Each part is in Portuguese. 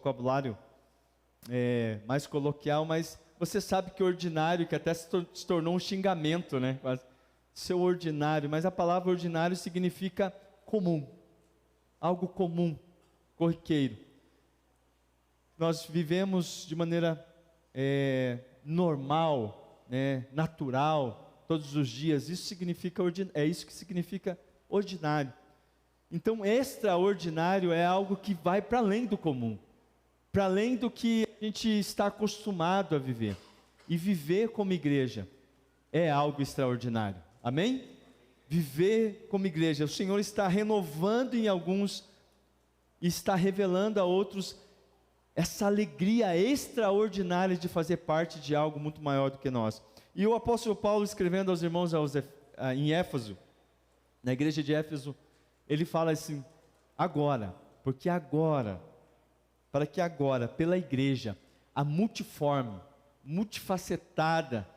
vocabulário mais coloquial, mas você sabe que ordinário, que até se tornou um xingamento, né? Quase. Seu ordinário, mas a palavra ordinário significa comum, algo comum, corriqueiro. Nós vivemos de maneira normal, natural, todos os dias. Isso significa é isso que significa ordinário. Então, extraordinário é algo que vai para além do comum, para além do que a gente está acostumado a viver. E viver como igreja é algo extraordinário. Amém? Viver como igreja. O Senhor está renovando em alguns e está revelando a outros essa alegria extraordinária de fazer parte de algo muito maior do que nós. E o apóstolo Paulo, escrevendo aos irmãos em Éfeso, na igreja de Éfeso, ele fala assim: agora, para que agora, pela igreja, a multiforme, multifacetada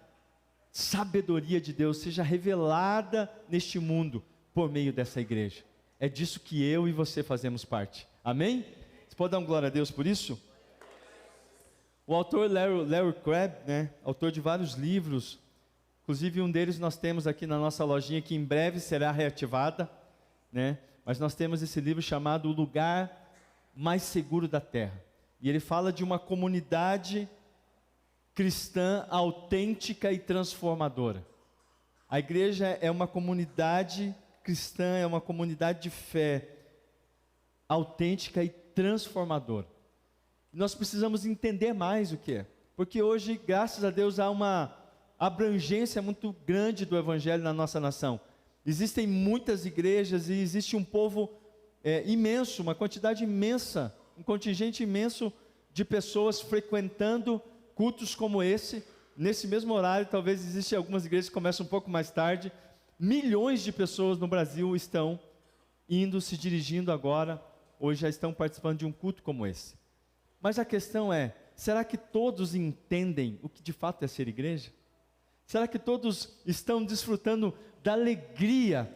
sabedoria de Deus seja revelada neste mundo por meio dessa igreja. É disso que eu e você fazemos parte. Amém? Você pode dar um glória a Deus por isso? O autor Larry Crabb, autor de vários livros, inclusive um deles nós temos aqui na nossa lojinha, que em breve será reativada, mas nós temos esse livro chamado O Lugar Mais Seguro da Terra, e ele fala de uma comunidade cristã autêntica e transformadora. A igreja é uma comunidade cristã, é uma comunidade de fé autêntica e transformadora. Nós precisamos entender mais o que é, porque hoje, graças a Deus, há uma abrangência muito grande do evangelho na nossa nação. Existem muitas igrejas e existe um povo imenso, uma quantidade imensa, um contingente imenso de pessoas frequentando cultos como esse, nesse mesmo horário. Talvez existam algumas igrejas que começam um pouco mais tarde. Milhões de pessoas no Brasil estão se dirigindo agora, hoje já estão participando de um culto como esse. Mas a questão é, será que todos entendem o que de fato é ser igreja? Será que todos estão desfrutando da alegria,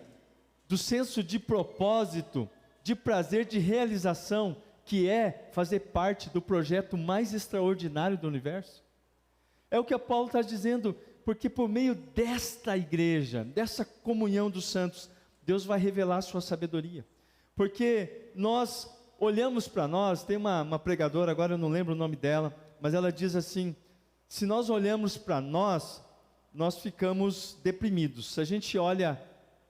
do senso de propósito, de prazer, de realização, que é fazer parte do projeto mais extraordinário do universo? É o que Paulo está dizendo, porque por meio desta igreja, dessa comunhão dos santos, Deus vai revelar a sua sabedoria. Porque nós olhamos para nós, tem uma pregadora, agora eu não lembro o nome dela, mas ela diz assim: se nós olhamos para nós ficamos deprimidos. Se a gente olha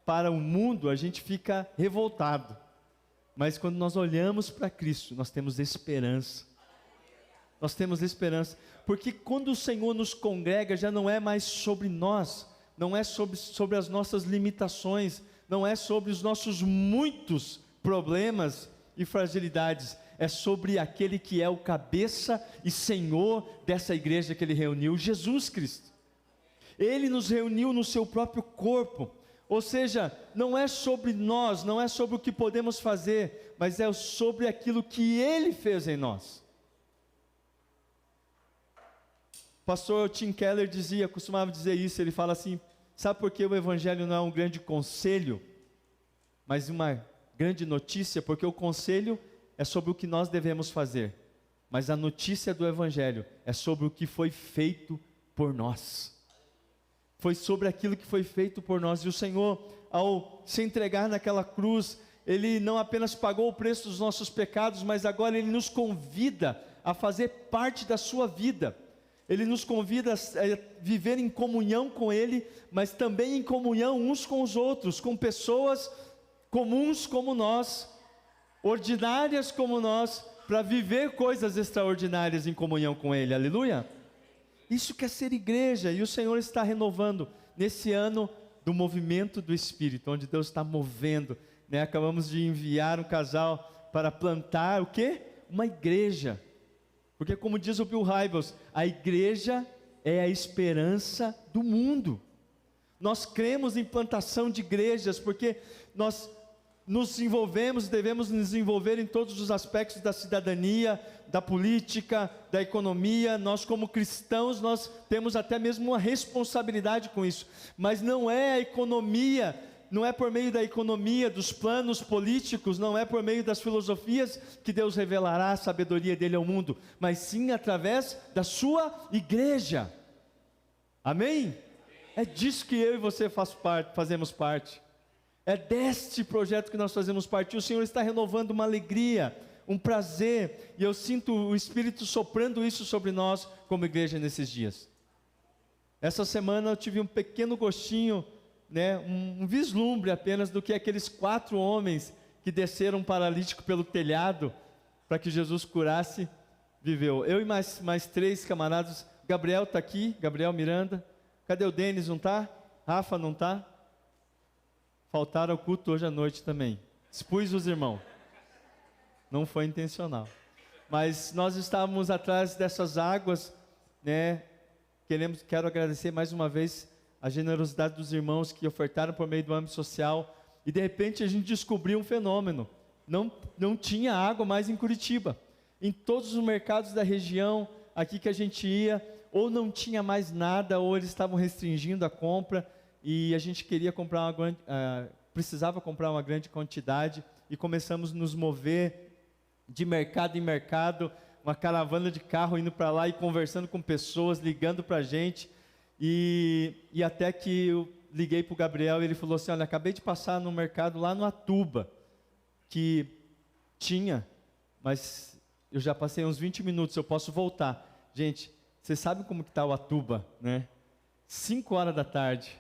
para o mundo, a gente fica revoltado. Mas quando nós olhamos para Cristo, nós temos esperança. Nós temos esperança, porque quando o Senhor nos congrega, já não é mais sobre nós, não é sobre as nossas limitações, não é sobre os nossos muitos problemas e fragilidades, é sobre aquele que é o cabeça e Senhor dessa igreja que Ele reuniu, Jesus Cristo. Ele nos reuniu no seu próprio corpo. Ou seja, não é sobre nós, não é sobre o que podemos fazer, mas é sobre aquilo que Ele fez em nós. O pastor Tim Keller costumava dizer isso. Ele fala assim: sabe por que o evangelho não é um grande conselho, mas uma grande notícia? Porque o conselho é sobre o que nós devemos fazer, mas a notícia do evangelho é sobre o que foi feito por nós. Foi sobre aquilo que foi feito por nós. E o Senhor, ao se entregar naquela cruz, Ele não apenas pagou o preço dos nossos pecados, mas agora Ele nos convida a fazer parte da sua vida. Ele nos convida a viver em comunhão com Ele, mas também em comunhão uns com os outros, com pessoas comuns como nós, ordinárias como nós, para viver coisas extraordinárias em comunhão com Ele. Aleluia! Isso quer ser igreja, e o Senhor está renovando nesse ano do movimento do Espírito, onde Deus está movendo, Acabamos de enviar um casal para plantar o quê? Uma igreja, porque como diz o Bill Hybels, a igreja é a esperança do mundo. Nós cremos em plantação de igrejas, porque nós nos envolvemos, devemos nos envolver em todos os aspectos da cidadania, da política, da economia. Nós como cristãos, nós temos até mesmo uma responsabilidade com isso, mas não é a economia não é por meio da economia, dos planos políticos, não é por meio das filosofias que Deus revelará a sabedoria dele ao mundo, mas sim através da sua igreja. Amém? É disso que eu e você fazemos parte. É deste projeto que nós fazemos parte. E o Senhor está renovando uma alegria, um prazer, e eu sinto o Espírito soprando isso sobre nós como igreja nesses dias. Essa semana eu tive um pequeno gostinho, um vislumbre apenas do que aqueles 4 homens que desceram paralítico pelo telhado para que Jesus curasse, viveu. Eu e mais 3 camaradas. Gabriel está aqui, Gabriel Miranda. Cadê o Denis, não está? Rafa não está? Faltaram ao culto hoje à noite também. Expus os irmãos. Não foi intencional. Mas nós estávamos atrás dessas águas, Quero agradecer mais uma vez a generosidade dos irmãos que ofertaram por meio do âmbito social. E de repente a gente descobriu um fenômeno. Não tinha água mais em Curitiba. Em todos os mercados da região, aqui que a gente ia, ou não tinha mais nada, ou eles estavam restringindo a compra, e a gente queria comprar precisava comprar uma grande quantidade, e começamos a nos mover de mercado em mercado, uma caravana de carro indo para lá e conversando com pessoas, ligando para a gente, e até que eu liguei para o Gabriel e ele falou assim: olha, acabei de passar no mercado lá no Atuba, que tinha, mas eu já passei uns 20 minutos, eu posso voltar. Gente, vocês sabem como que está o Atuba, 5 horas da tarde,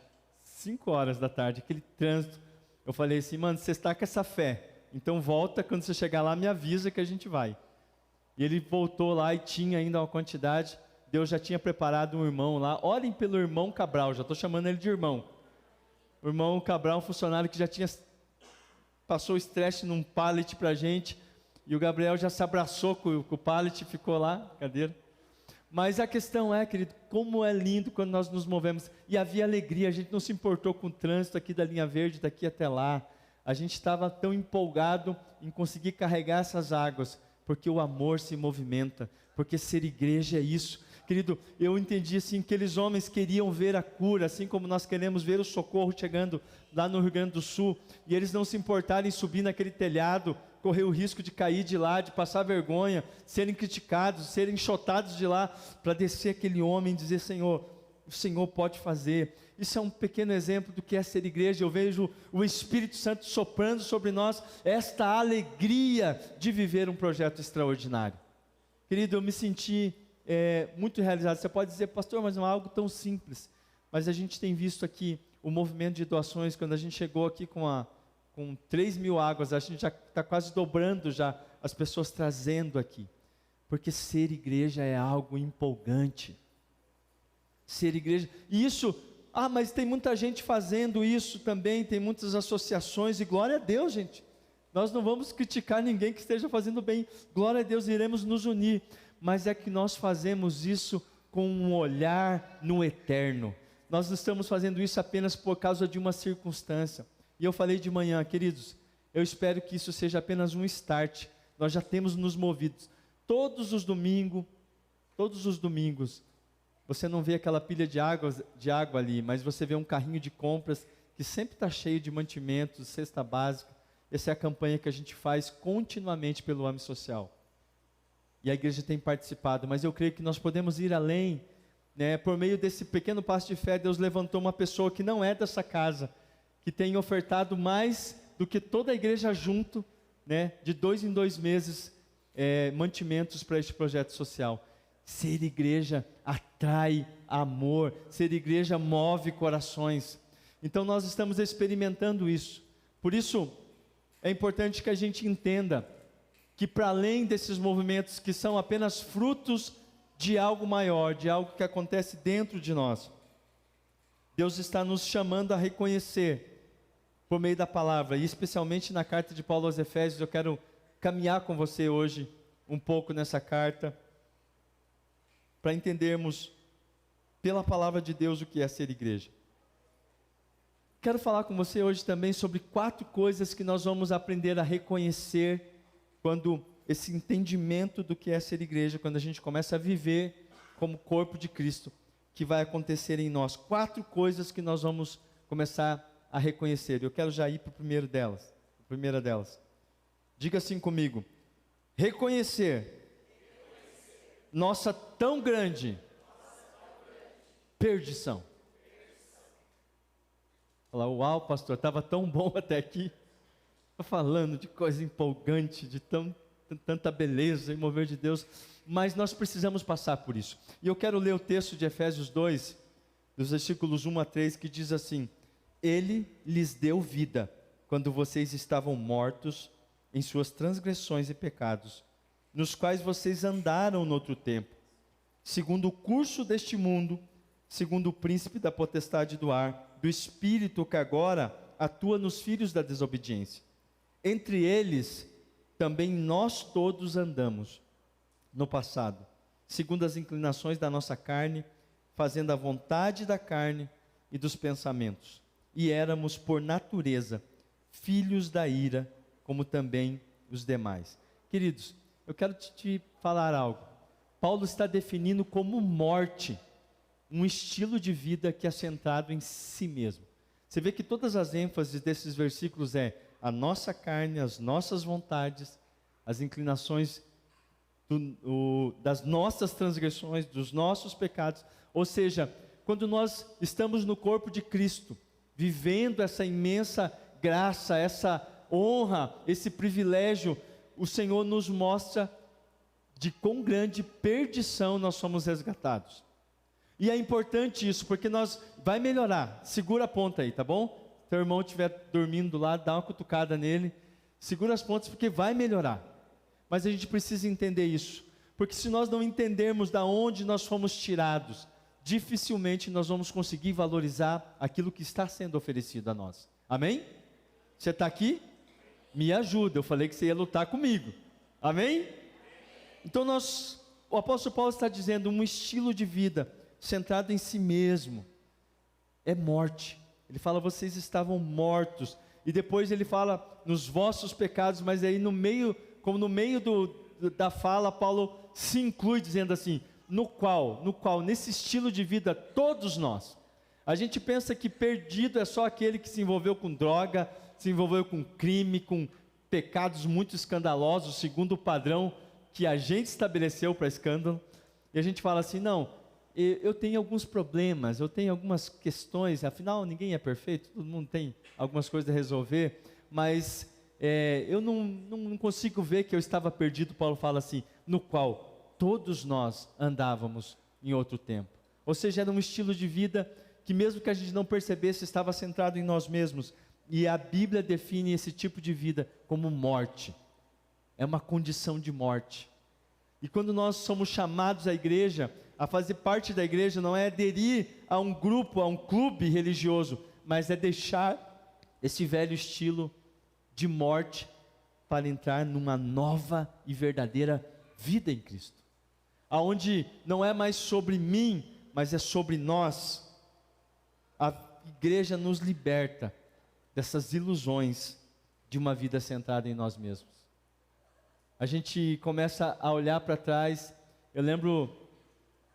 aquele trânsito. Eu falei assim: mano, você está com essa fé, então volta, quando você chegar lá me avisa que a gente vai. E ele voltou lá e tinha ainda uma quantidade. Deus já tinha preparado um irmão lá. Orem pelo irmão Cabral, já estou chamando ele de irmão. O irmão Cabral, um funcionário que já passou o estresse num pallet para a gente. E o Gabriel já se abraçou com o pallet, ficou lá, cadeira. Mas a questão é, querido, como é lindo quando nós nos movemos. E havia alegria, a gente não se importou com o trânsito aqui da linha verde, daqui até lá. A gente estava tão empolgado em conseguir carregar essas águas, porque o amor se movimenta, porque ser igreja é isso. Querido, eu entendi assim, que aqueles homens queriam ver a cura, assim como nós queremos ver o socorro chegando lá no Rio Grande do Sul, e eles não se importaram em subir naquele telhado, correr o risco de cair de lá, de passar vergonha, serem criticados, serem enxotados de lá, para descer aquele homem e dizer: Senhor, o Senhor pode fazer. Isso é um pequeno exemplo do que é ser igreja. Eu vejo o Espírito Santo soprando sobre nós esta alegria de viver um projeto extraordinário. Querido, eu me senti muito realizado. Você pode dizer: pastor, mas não é algo tão simples. Mas a gente tem visto aqui o movimento de doações. Quando a gente chegou aqui com 3.000 águas, a gente já está quase dobrando já as pessoas trazendo aqui. Porque ser igreja é algo empolgante. Ser igreja, e isso, mas tem muita gente fazendo isso também, tem muitas associações, e glória a Deus, gente. Nós não vamos criticar ninguém que esteja fazendo bem, glória a Deus, iremos nos unir, mas é que nós fazemos isso com um olhar no eterno. Nós não estamos fazendo isso apenas por causa de uma circunstância. E eu falei de manhã, queridos, eu espero que isso seja apenas um start. Nós já temos nos movido todos os domingos, você não vê aquela pilha de água ali, mas você vê um carrinho de compras que sempre está cheio de mantimentos, cesta básica. Essa é a campanha que a gente faz continuamente pelo âmbito social. E a igreja tem participado, mas eu creio que nós podemos ir além, por meio desse pequeno passo de fé. Deus levantou uma pessoa que não é dessa casa, que tem ofertado mais do que toda a igreja junto, de 2 em 2 meses, mantimentos para este projeto social. Ser igreja atrai amor, ser igreja move corações. Então nós estamos experimentando isso. Por isso é importante que a gente entenda que, para além desses movimentos que são apenas frutos de algo maior, de algo que acontece dentro de nós, Deus está nos chamando a reconhecer por meio da palavra, e especialmente na carta de Paulo aos Efésios. Eu quero caminhar com você hoje um pouco nessa carta, para entendermos pela palavra de Deus o que é ser igreja. Quero falar com você hoje também sobre 4 coisas que nós vamos aprender a reconhecer quando esse entendimento do que é ser igreja, quando a gente começa a viver como corpo de Cristo, que vai acontecer em nós. 4 coisas que nós vamos começar a reconhecer. Eu quero já ir para a primeira delas. Diga assim comigo: reconhecer nossa tão grande perdição. Falar, uau, pastor, estava tão bom até aqui. Estou falando de coisa empolgante, de tanta beleza e mover de Deus, mas nós precisamos passar por isso. E eu quero ler o texto de Efésios 2, dos versículos 1 a 3, que diz assim: Ele lhes deu vida, quando vocês estavam mortos em suas transgressões e pecados, nos quais vocês andaram no outro tempo, segundo o curso deste mundo, segundo o príncipe da potestade do ar, do espírito que agora atua nos filhos da desobediência. Entre eles, também nós todos andamos no passado, segundo as inclinações da nossa carne, fazendo a vontade da carne e dos pensamentos. E éramos, por natureza, filhos da ira, como também os demais. Queridos, eu quero te falar algo. Paulo está definindo como morte um estilo de vida que é centrado em si mesmo. Você vê que todas as ênfases desses versículos é a nossa carne, as nossas vontades, as inclinações das nossas transgressões, dos nossos pecados. Ou seja, quando nós estamos no corpo de Cristo, vivendo essa imensa graça, essa honra, esse privilégio, o Senhor nos mostra de quão grande perdição nós somos resgatados. E é importante isso, porque vai melhorar. Segura a ponta aí, tá bom? Se teu irmão estiver dormindo lá, dá uma cutucada nele. Segura as pontas, porque vai melhorar. Mas a gente precisa entender isso. Porque se nós não entendermos da onde nós fomos tirados, dificilmente nós vamos conseguir valorizar aquilo que está sendo oferecido a nós. Amém? Você está aqui? Me ajuda, eu falei que você ia lutar comigo. Amém? Então o apóstolo Paulo está dizendo, um estilo de vida centrado em si mesmo é morte. Ele fala, vocês estavam mortos. E depois ele fala, nos vossos pecados, mas aí no meio da fala, Paulo se inclui dizendo assim, no qual, nesse estilo de vida, todos nós. A gente pensa que perdido é só aquele que se envolveu com droga, se envolveu com crime, com pecados muito escandalosos, segundo o padrão que a gente estabeleceu para escândalo. E a gente fala assim, não, eu tenho alguns problemas, eu tenho algumas questões, afinal ninguém é perfeito, todo mundo tem algumas coisas a resolver, mas eu não consigo ver que eu estava perdido. Paulo fala assim, no qual todos nós andávamos em outro tempo. Ou seja, era um estilo de vida que mesmo que a gente não percebesse, estava centrado em nós mesmos. E a Bíblia define esse tipo de vida como morte. É uma condição de morte. E quando nós somos chamados à igreja, a fazer parte da igreja não é aderir a um grupo, a um clube religioso, mas é deixar esse velho estilo de morte para entrar numa nova e verdadeira vida em Cristo. Aonde não é mais sobre mim, mas é sobre nós. A igreja nos liberta dessas ilusões de uma vida centrada em nós mesmos. A gente começa a olhar para trás. Eu lembro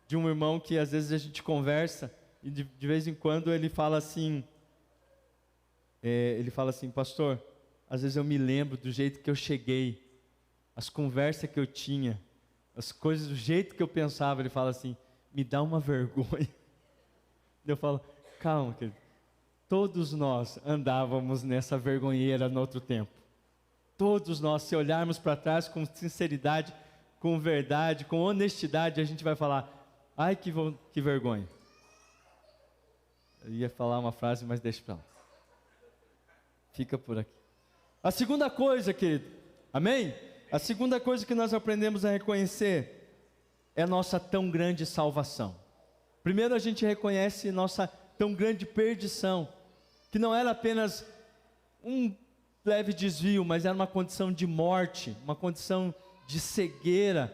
de um irmão que às vezes a gente conversa e de vez em quando ele fala assim, pastor, às vezes eu me lembro do jeito que eu cheguei, as conversas que eu tinha, as coisas do jeito que eu pensava. Ele fala assim, me dá uma vergonha. Eu falo, calma, querido, todos nós andávamos nessa vergonheira no outro tempo. Todos nós, se olharmos para trás com sinceridade, com verdade, com honestidade, a gente vai falar, ai que vergonha. Eu ia falar uma frase, mas deixa para lá. Fica por aqui. A segunda coisa, querido, amém? A segunda coisa que nós aprendemos a reconhecer é a nossa tão grande salvação. Primeiro a gente reconhece nossa tão grande perdição, que não era apenas um leve desvio, mas era uma condição de morte, uma condição de cegueira,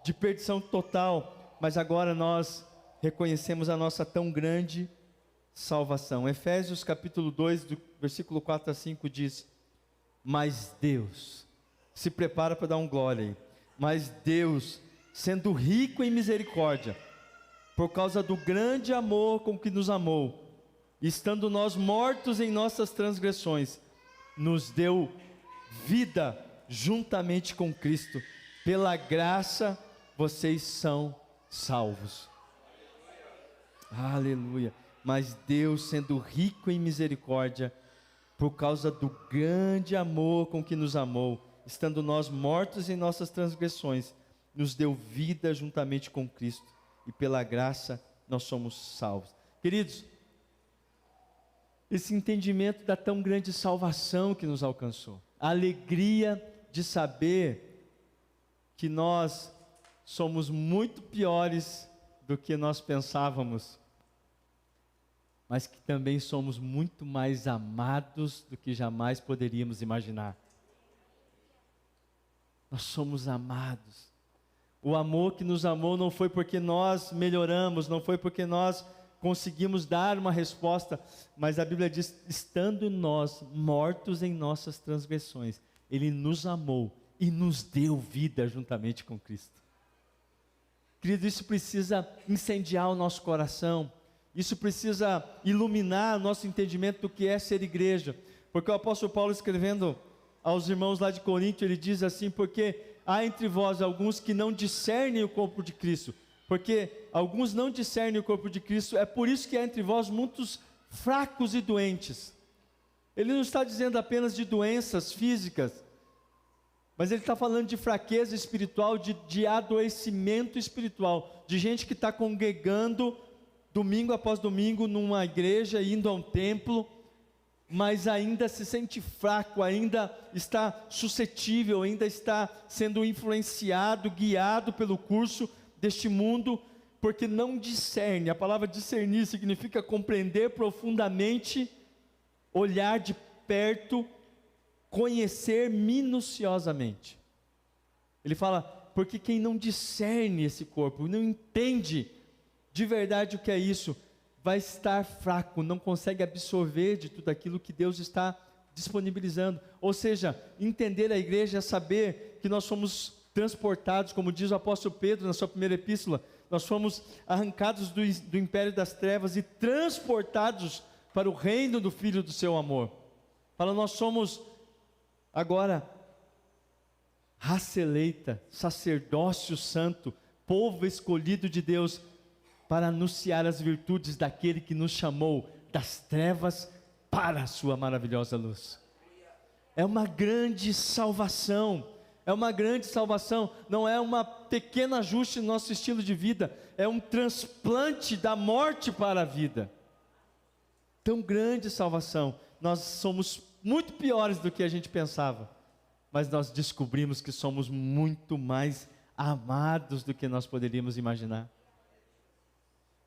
de perdição total. Mas agora nós reconhecemos a nossa tão grande salvação. Efésios capítulo 2, do versículo 4 a 5 diz, mas Deus, se prepara para dar um glória aí, mas Deus, sendo rico em misericórdia, por causa do grande amor com que nos amou, estando nós mortos em nossas transgressões, nos deu vida juntamente com Cristo. Pela graça vocês são salvos. Aleluia. Mas Deus, sendo rico em misericórdia, por causa do grande amor com que nos amou, estando nós mortos em nossas transgressões, nos deu vida juntamente com Cristo, e pela graça nós somos salvos. Queridos, esse entendimento da tão grande salvação que nos alcançou, a alegria de saber que nós somos muito piores do que nós pensávamos, mas que também somos muito mais amados do que jamais poderíamos imaginar. Nós somos amados. O amor que nos amou não foi porque nós melhoramos, não foi porque nós conseguimos dar uma resposta, mas a Bíblia diz, estando nós mortos em nossas transgressões, Ele nos amou e nos deu vida juntamente com Cristo. Querido, isso precisa incendiar o nosso coração, isso precisa iluminar o nosso entendimento do que é ser igreja, porque o apóstolo Paulo, escrevendo aos irmãos lá de Corinto, ele diz assim: porque há entre vós alguns que não discernem o corpo de Cristo, porque alguns não discernem o corpo de Cristo, é por isso que há entre vós muitos fracos e doentes. Ele não está dizendo apenas de doenças físicas, mas ele está falando de fraqueza espiritual, de adoecimento espiritual, de gente que está congregando domingo após domingo numa igreja, indo a um templo, mas ainda se sente fraco, ainda está suscetível, ainda está sendo influenciado, guiado pelo curso deste mundo, porque não discerne. A palavra discernir significa compreender profundamente, olhar de perto, conhecer minuciosamente. Ele fala, porque quem não discerne esse corpo, não entende de verdade o que é isso, vai estar fraco, não consegue absorver de tudo aquilo que Deus está disponibilizando. Ou seja, entender a igreja é saber que nós somos transportados, como diz o apóstolo Pedro na sua primeira epístola, nós fomos arrancados do império das trevas e transportados para o reino do Filho do seu amor. Fala, nós somos agora raça eleita, sacerdócio santo, povo escolhido de Deus, para anunciar as virtudes daquele que nos chamou das trevas para a sua maravilhosa luz. É uma grande salvação, não é uma pequeno ajuste no nosso estilo de vida, é um transplante da morte para a vida. Tão grande salvação. Nós somos muito piores do que a gente pensava, mas nós descobrimos que somos muito mais amados do que nós poderíamos imaginar.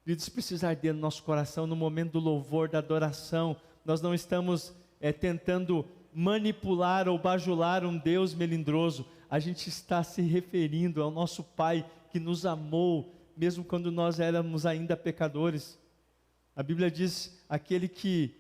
Isso precisa arder no nosso coração no momento do louvor, da adoração. Nós não estamos tentando manipular ou bajular um Deus melindroso. A gente está se referindo ao nosso Pai que nos amou, mesmo quando nós éramos ainda pecadores. A Bíblia diz, aquele que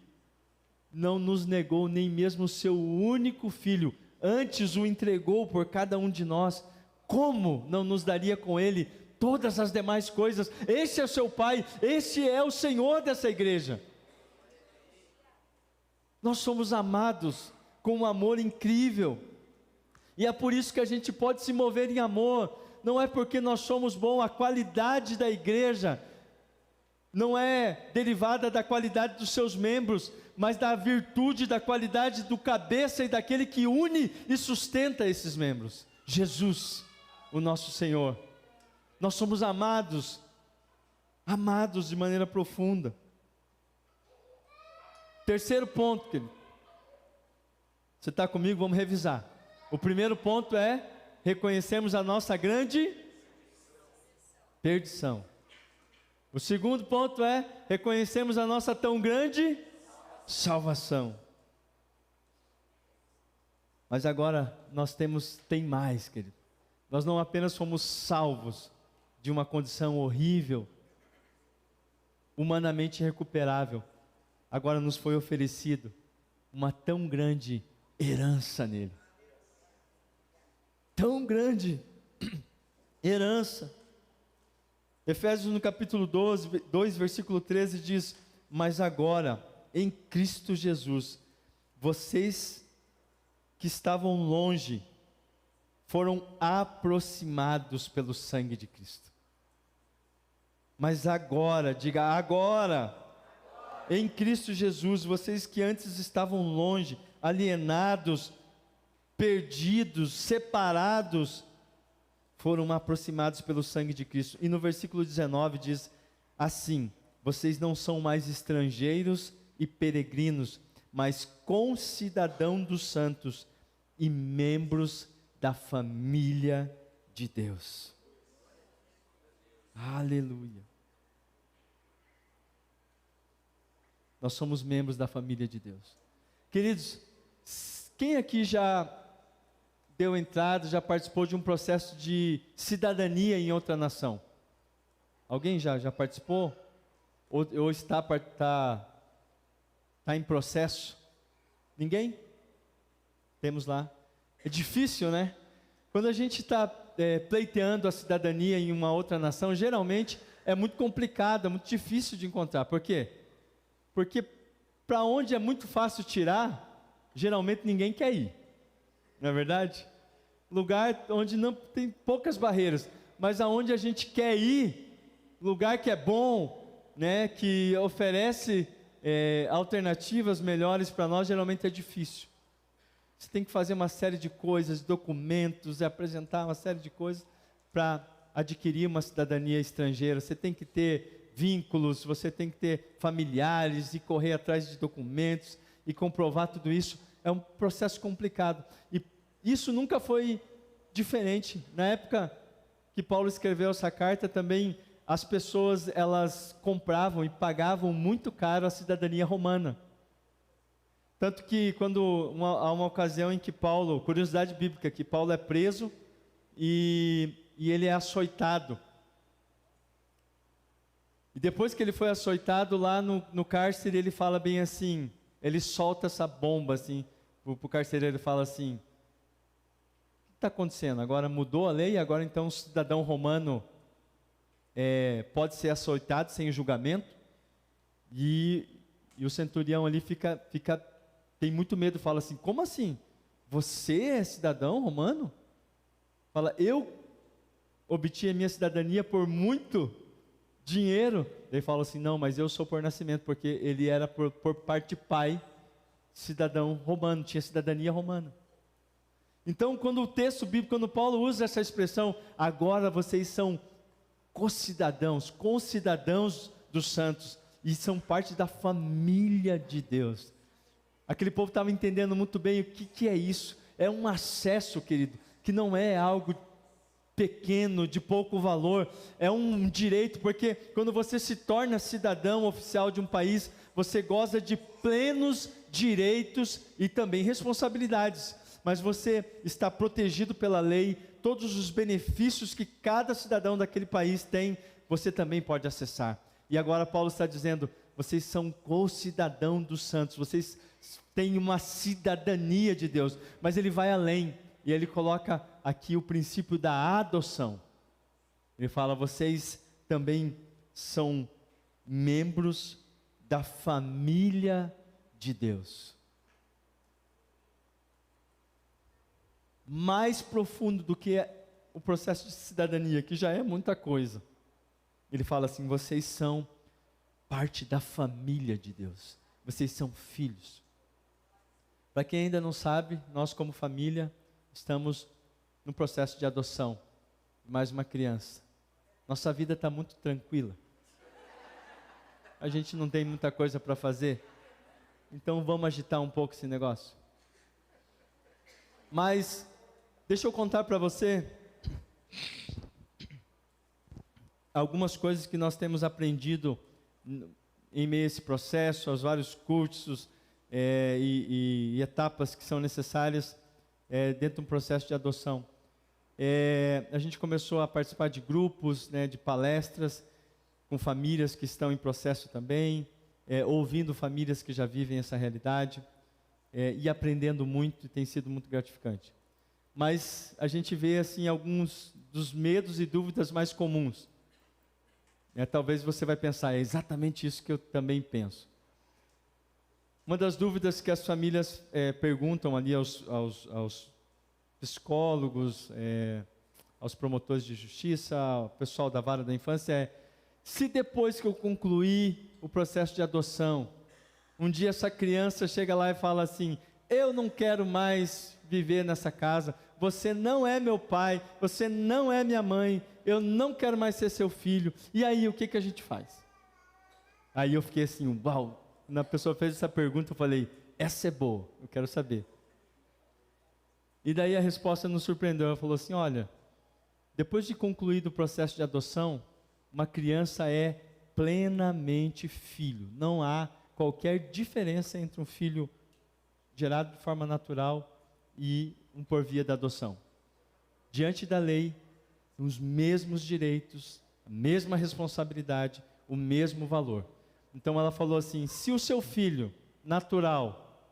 não nos negou nem mesmo o seu único filho, antes o entregou por cada um de nós, como não nos daria com ele todas as demais coisas? Esse é o seu Pai, esse é o Senhor dessa igreja. Nós somos amados com um amor incrível, e é por isso que a gente pode se mover em amor. Não é porque nós somos bons, a qualidade da igreja não é derivada da qualidade dos seus membros, mas da virtude, da qualidade do cabeça e daquele que une e sustenta esses membros, Jesus, o nosso Senhor. Nós somos amados de maneira profunda. Terceiro ponto, querido. Você está comigo? Vamos revisar. O primeiro ponto é, reconhecemos a nossa grande perdição. O segundo ponto é, reconhecemos a nossa tão grande salvação. Mas agora nós tem mais, querido. Nós não apenas fomos salvos de uma condição horrível, humanamente irrecuperável, agora nos foi oferecido uma tão grande herança nele. Tão grande herança. Efésios no capítulo 2, versículo 13 diz, Mas agora, em Cristo Jesus, vocês que estavam longe foram aproximados pelo sangue de Cristo. Mas agora, diga agora, em Cristo Jesus, vocês que antes estavam longe, alienados, perdidos, separados, foram aproximados pelo sangue de Cristo. E no versículo 19 diz assim: vocês não são mais estrangeiros e peregrinos, mas concidadãos dos santos e membros da família de Deus. Aleluia. Nós somos membros da família de Deus. Queridos, quem aqui já deu entrada, já participou de um processo de cidadania em outra nação? Alguém já participou? Ou está em processo? Ninguém? Temos lá. É difícil, né? Quando a gente está pleiteando a cidadania em uma outra nação, geralmente é muito complicado, é muito difícil de encontrar. Por quê? Porque para onde é muito fácil tirar, geralmente ninguém quer ir. Não é verdade? Lugar onde não tem poucas barreiras, mas aonde a gente quer ir, lugar que é bom, né, que oferece alternativas melhores para nós, geralmente é difícil. Você tem que fazer uma série de coisas, documentos, apresentar uma série de coisas para adquirir uma cidadania estrangeira. Você tem que ter vínculos, você tem que ter familiares e correr atrás de documentos e comprovar tudo isso. É um processo complicado. E isso nunca foi diferente. Na época que Paulo escreveu essa carta, também as pessoas, elas compravam e pagavam muito caro a cidadania romana. Tanto que há uma ocasião em que Paulo, curiosidade bíblica, que Paulo é preso e ele é açoitado. E depois que ele foi açoitado lá no cárcere, ele fala bem assim, ele solta essa bomba assim, para o carcereiro, ele fala assim: o que está acontecendo? Agora mudou a lei, agora então o cidadão romano pode ser açoitado sem julgamento? E o centurião ali tem muito medo, fala assim: como assim? Você é cidadão romano? Fala: eu obtive a minha cidadania por muito dinheiro. Ele fala assim: não, mas eu sou por nascimento, porque ele era por parte de pai cidadão romano, tinha cidadania romana. Então, quando o texto bíblico, quando Paulo usa essa expressão, agora vocês são concidadãos dos santos, e são parte da família de Deus. Aquele povo estava entendendo muito bem o que é isso. É um acesso, querido, que não é algo pequeno, de pouco valor, é um direito, porque quando você se torna cidadão oficial de um país, você goza de plenos direitos e também responsabilidades, mas você está protegido pela lei, todos os benefícios que cada cidadão daquele país tem, você também pode acessar. E agora Paulo está dizendo: vocês são co-cidadão dos santos, vocês têm uma cidadania de Deus, mas ele vai além, e ele coloca aqui o princípio da adoção. Ele fala: vocês também são membros da família de Deus. Mais profundo do que o processo de cidadania, que já é muita coisa. Ele fala assim: vocês são parte da família de Deus. Vocês são filhos. Para quem ainda não sabe, nós como família estamos no processo de adoção de mais uma criança. Nossa vida está muito tranquila. A gente não tem muita coisa para fazer. Então vamos agitar um pouco esse negócio. Mas deixa eu contar para você algumas coisas que nós temos aprendido em meio a esse processo, aos vários cursos e etapas que são necessárias dentro de um processo de adoção. A gente começou a participar de grupos, de palestras com famílias que estão em processo também, ouvindo famílias que já vivem essa realidade e aprendendo muito, e tem sido muito gratificante. Mas a gente vê assim alguns dos medos e dúvidas mais comuns. Talvez você vai pensar, é exatamente isso que eu também penso. Uma das dúvidas que as famílias perguntam ali aos psicólogos, aos promotores de justiça, ao pessoal da vara da infância se depois que eu concluir o processo de adoção, um dia essa criança chega lá e fala assim, eu não quero mais viver nessa casa, você não é meu pai, você não é minha mãe, eu não quero mais ser seu filho, e aí o que a gente faz? Aí eu fiquei assim, uau, quando a pessoa fez essa pergunta eu falei, essa é boa, eu quero saber. E daí a resposta nos surpreendeu, ela falou assim, olha, depois de concluído o processo de adoção, uma criança é plenamente filho, não há qualquer diferença entre um filho gerado de forma natural e um por via da adoção. Diante da lei, os mesmos direitos, a mesma responsabilidade, o mesmo valor. Então ela falou assim, se o seu filho natural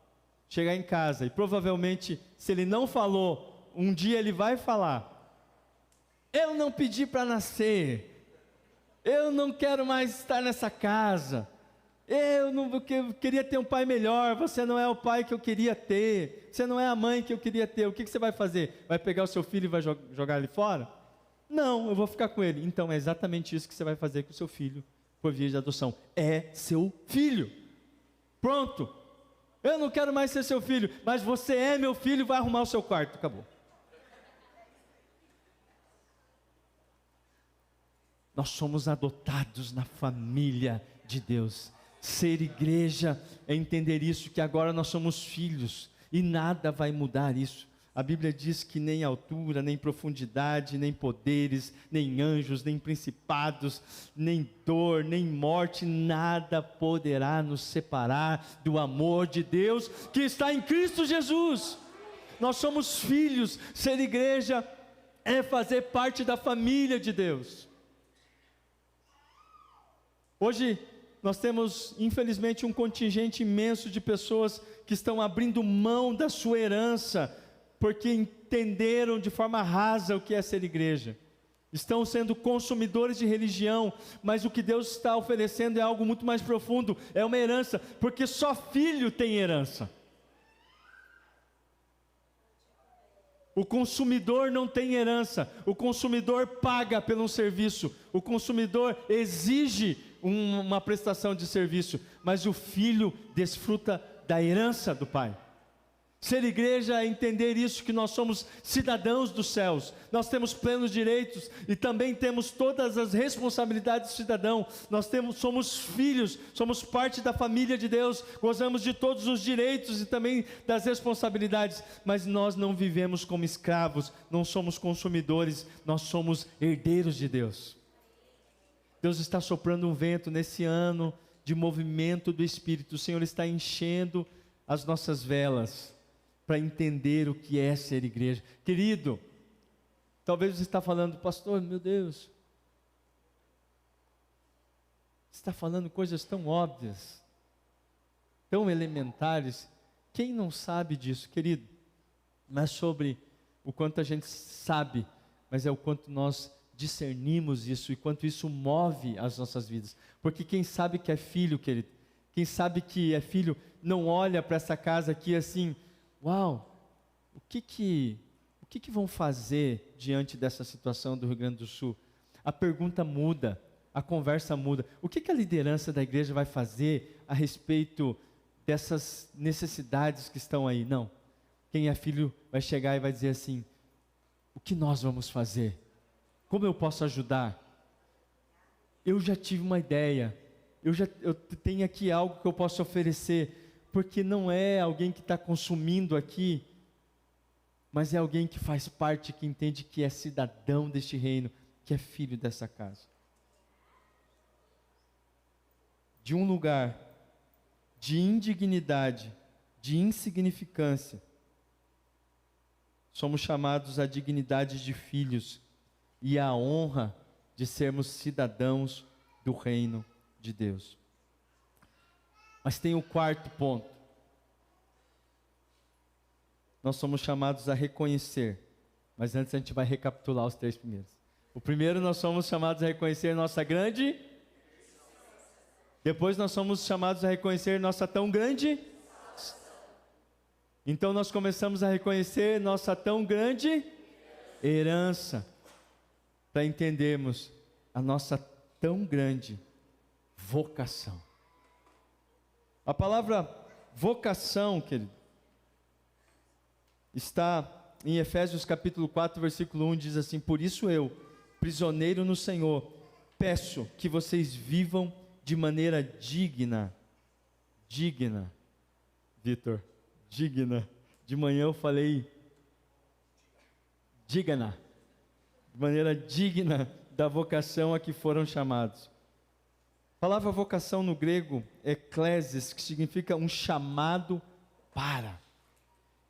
chegar em casa e provavelmente, se ele não falou, um dia ele vai falar, eu não pedi para nascer, eu não quero mais estar nessa casa, eu queria ter um pai melhor, você não é o pai que eu queria ter, você não é a mãe que eu queria ter, o que você vai fazer? Vai pegar o seu filho e vai jogar ele fora? Não, eu vou ficar com ele. Então é exatamente isso que você vai fazer com o seu filho, por via de adoção, é seu filho, pronto, eu não quero mais ser seu filho, mas você é meu filho, vai arrumar o seu quarto, acabou. Nós somos adotados na família de Deus. Ser igreja é entender isso, que agora nós somos filhos, e nada vai mudar isso. A Bíblia diz que nem altura, nem profundidade, nem poderes, nem anjos, nem principados, nem dor, nem morte, nada poderá nos separar do amor de Deus que está em Cristo Jesus. Nós somos filhos, ser igreja é fazer parte da família de Deus. Hoje nós temos, infelizmente, um contingente imenso de pessoas que estão abrindo mão da sua herança, porque entenderam de forma rasa o que é ser igreja. Estão sendo consumidores de religião, mas o que Deus está oferecendo é algo muito mais profundo, é uma herança, porque só filho tem herança. O consumidor não tem herança, o consumidor paga pelo serviço, o consumidor exige uma prestação de serviço, mas o filho desfruta da herança do pai. Ser igreja é entender isso, que nós somos cidadãos dos céus, nós temos plenos direitos e também temos todas as responsabilidades de cidadão, somos filhos, somos parte da família de Deus, gozamos de todos os direitos e também das responsabilidades, mas nós não vivemos como escravos, não somos consumidores, nós somos herdeiros de Deus. Deus está soprando um vento nesse ano de movimento do Espírito, o Senhor está enchendo as nossas velas, para entender o que é ser igreja. Querido, talvez você está falando, pastor, meu Deus, você está falando coisas tão óbvias, tão elementares, quem não sabe disso, querido? Não é sobre o quanto a gente sabe, mas é o quanto nós discernimos isso, e quanto isso move as nossas vidas, porque quem sabe que é filho, querido, quem sabe que é filho, não olha para essa casa aqui assim, uau, o que vão fazer diante dessa situação do Rio Grande do Sul? A pergunta muda, a conversa muda. O que a liderança da igreja vai fazer a respeito dessas necessidades que estão aí? Não. Quem é filho vai chegar e vai dizer assim, o que nós vamos fazer? Como eu posso ajudar? Eu já tive uma ideia, eu tenho aqui algo que eu posso oferecer, porque não é alguém que está consumindo aqui, mas é alguém que faz parte, que entende que é cidadão deste reino, que é filho dessa casa. De um lugar de indignidade, de insignificância, somos chamados à dignidade de filhos e à honra de sermos cidadãos do reino de Deus. Mas tem o quarto ponto. Nós somos chamados a reconhecer, mas antes a gente vai recapitular os três primeiros. O primeiro, nós somos chamados a reconhecer nossa grande Depois nós somos chamados a reconhecer nossa tão grande. Então nós começamos a reconhecer nossa tão grande herança, para entendermos a nossa tão grande vocação. A palavra vocação, querido, está em Efésios capítulo 4, versículo 1, diz assim: por isso eu, prisioneiro no Senhor, peço que vocês vivam de maneira digna, Vitor, digna, de manhã eu falei, digna, de maneira digna da vocação a que foram chamados. A palavra vocação no grego é eklesis, que significa um chamado para,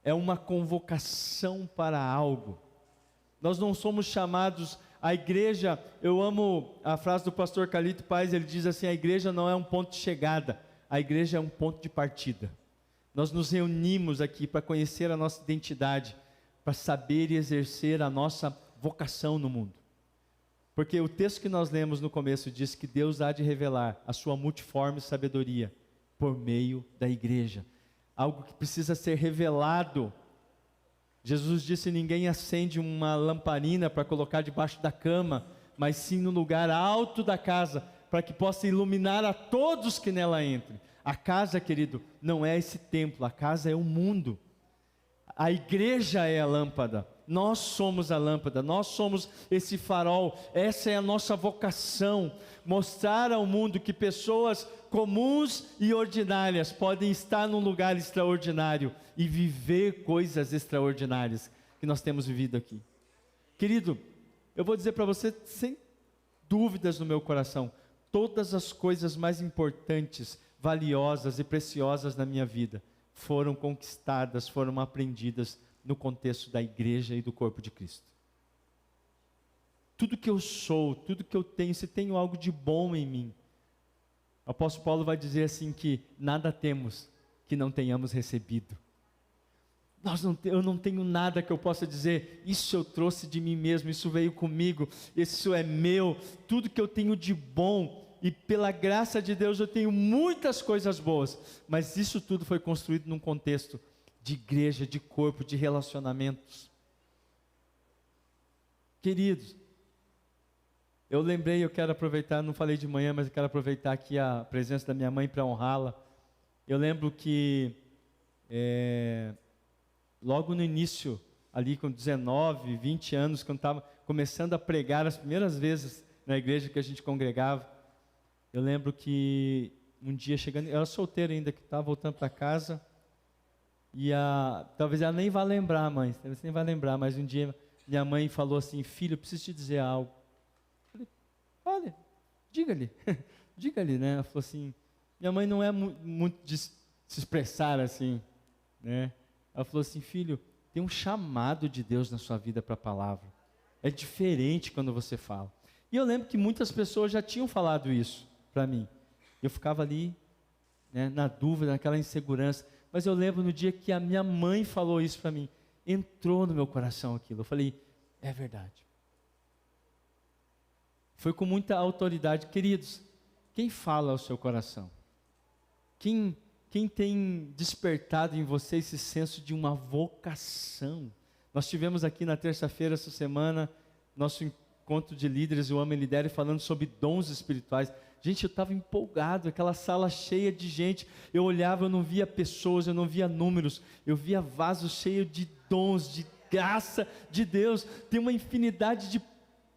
é uma convocação para algo. Nós não somos chamados. A igreja, eu amo a frase do pastor Carlito Paes, ele diz assim: a igreja não é um ponto de chegada, a igreja é um ponto de partida. Nós nos reunimos aqui para conhecer a nossa identidade, para saber e exercer a nossa vocação no mundo. Porque o texto que nós lemos no começo diz que Deus há de revelar a sua multiforme sabedoria por meio da igreja. Algo que precisa ser revelado. Jesus disse: ninguém acende uma lamparina para colocar debaixo da cama, mas sim no lugar alto da casa, para que possa iluminar a todos que nela entrem. A casa, querido, não é esse templo, a casa é o mundo. A igreja é a lâmpada, nós somos a lâmpada, nós somos esse farol. Essa é a nossa vocação, mostrar ao mundo que pessoas comuns e ordinárias podem estar num lugar extraordinário e viver coisas extraordinárias que nós temos vivido aqui. Querido, eu vou dizer para você sem dúvidas no meu coração, todas as coisas mais importantes, valiosas e preciosas na minha vida foram conquistadas, foram aprendidas no contexto da igreja e do corpo de Cristo. Tudo que eu sou, tudo que eu tenho, se tenho algo de bom em mim, o apóstolo Paulo vai dizer assim que nada temos que não tenhamos recebido. Eu não tenho nada que eu possa dizer, isso eu trouxe de mim mesmo, isso veio comigo, isso é meu. Tudo que eu tenho de bom, e pela graça de Deus eu tenho muitas coisas boas, mas isso tudo foi construído num contexto de igreja, de corpo, de relacionamentos. Queridos, eu lembrei, eu quero aproveitar, não falei de manhã, mas eu quero aproveitar aqui a presença da minha mãe para honrá-la. Eu lembro que logo no início, ali com 19, 20 anos, quando estava começando a pregar as primeiras vezes na igreja que a gente congregava, eu lembro que um dia chegando, eu era solteiro ainda, que estava voltando para casa, e talvez ela nem vá lembrar, mãe, você nem vai lembrar, mas um dia minha mãe falou assim: filho, eu preciso te dizer algo. Eu falei: olha, diga-lhe, diga-lhe, né? Ela falou assim, minha mãe não é muito de se expressar assim, né? Ela falou assim: filho, tem um chamado de Deus na sua vida para a palavra, é diferente quando você fala. E eu lembro que muitas pessoas já tinham falado isso para mim, eu ficava ali, né, na dúvida, naquela insegurança, mas eu lembro no dia que a minha mãe falou isso para mim, entrou no meu coração aquilo, eu falei: é verdade. Foi com muita autoridade. Queridos, quem fala ao seu coração? Quem tem despertado em você esse senso de uma vocação? Nós tivemos aqui na terça-feira, essa semana, nosso encontro de líderes, o Homem Lidere, falando sobre dons espirituais. Gente, eu estava empolgado, aquela sala cheia de gente, eu olhava, eu não via pessoas, eu não via números, eu via vasos cheios de dons, de graça de Deus. Tem uma infinidade de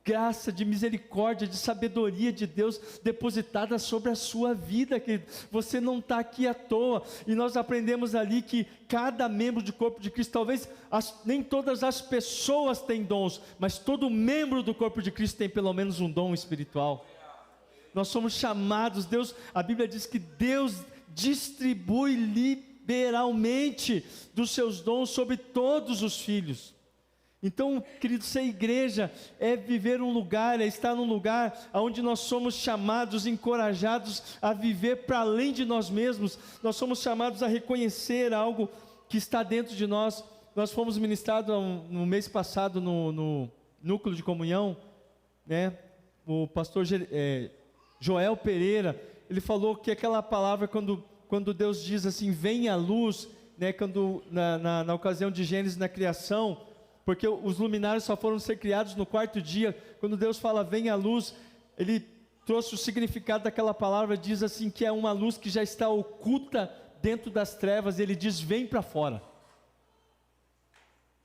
graça, de misericórdia, de sabedoria de Deus depositada sobre a sua vida, querido. Você não está aqui à toa. E nós aprendemos ali que cada membro do corpo de Cristo, talvez nem todas as pessoas têm dons, mas todo membro do corpo de Cristo tem pelo menos um dom espiritual. Nós somos chamados, a Bíblia diz que Deus distribui liberalmente dos seus dons sobre todos os filhos. Então, querido, ser igreja é viver um lugar, é estar num lugar onde nós somos chamados, encorajados a viver para além de nós mesmos. Nós somos chamados a reconhecer algo que está dentro de nós. Nós fomos ministrados no mês passado no Núcleo de Comunhão, né? O pastor Joel Pereira, ele falou que aquela palavra, quando Deus diz assim, venha a luz, né, na ocasião de Gênesis, na criação, porque os luminares só foram ser criados no quarto dia, quando Deus fala venha a luz, ele trouxe o significado daquela palavra, diz assim, que é uma luz que já está oculta dentro das trevas, ele diz vem para fora,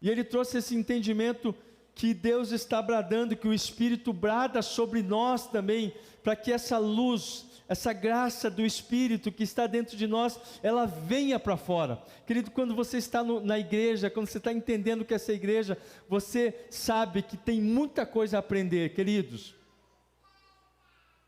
e ele trouxe esse entendimento, que Deus está bradando, que o Espírito brada sobre nós também, para que essa luz, essa graça do Espírito que está dentro de nós, ela venha para fora. Querido, quando você está na igreja, quando você está entendendo que essa igreja, você sabe que tem muita coisa a aprender, queridos.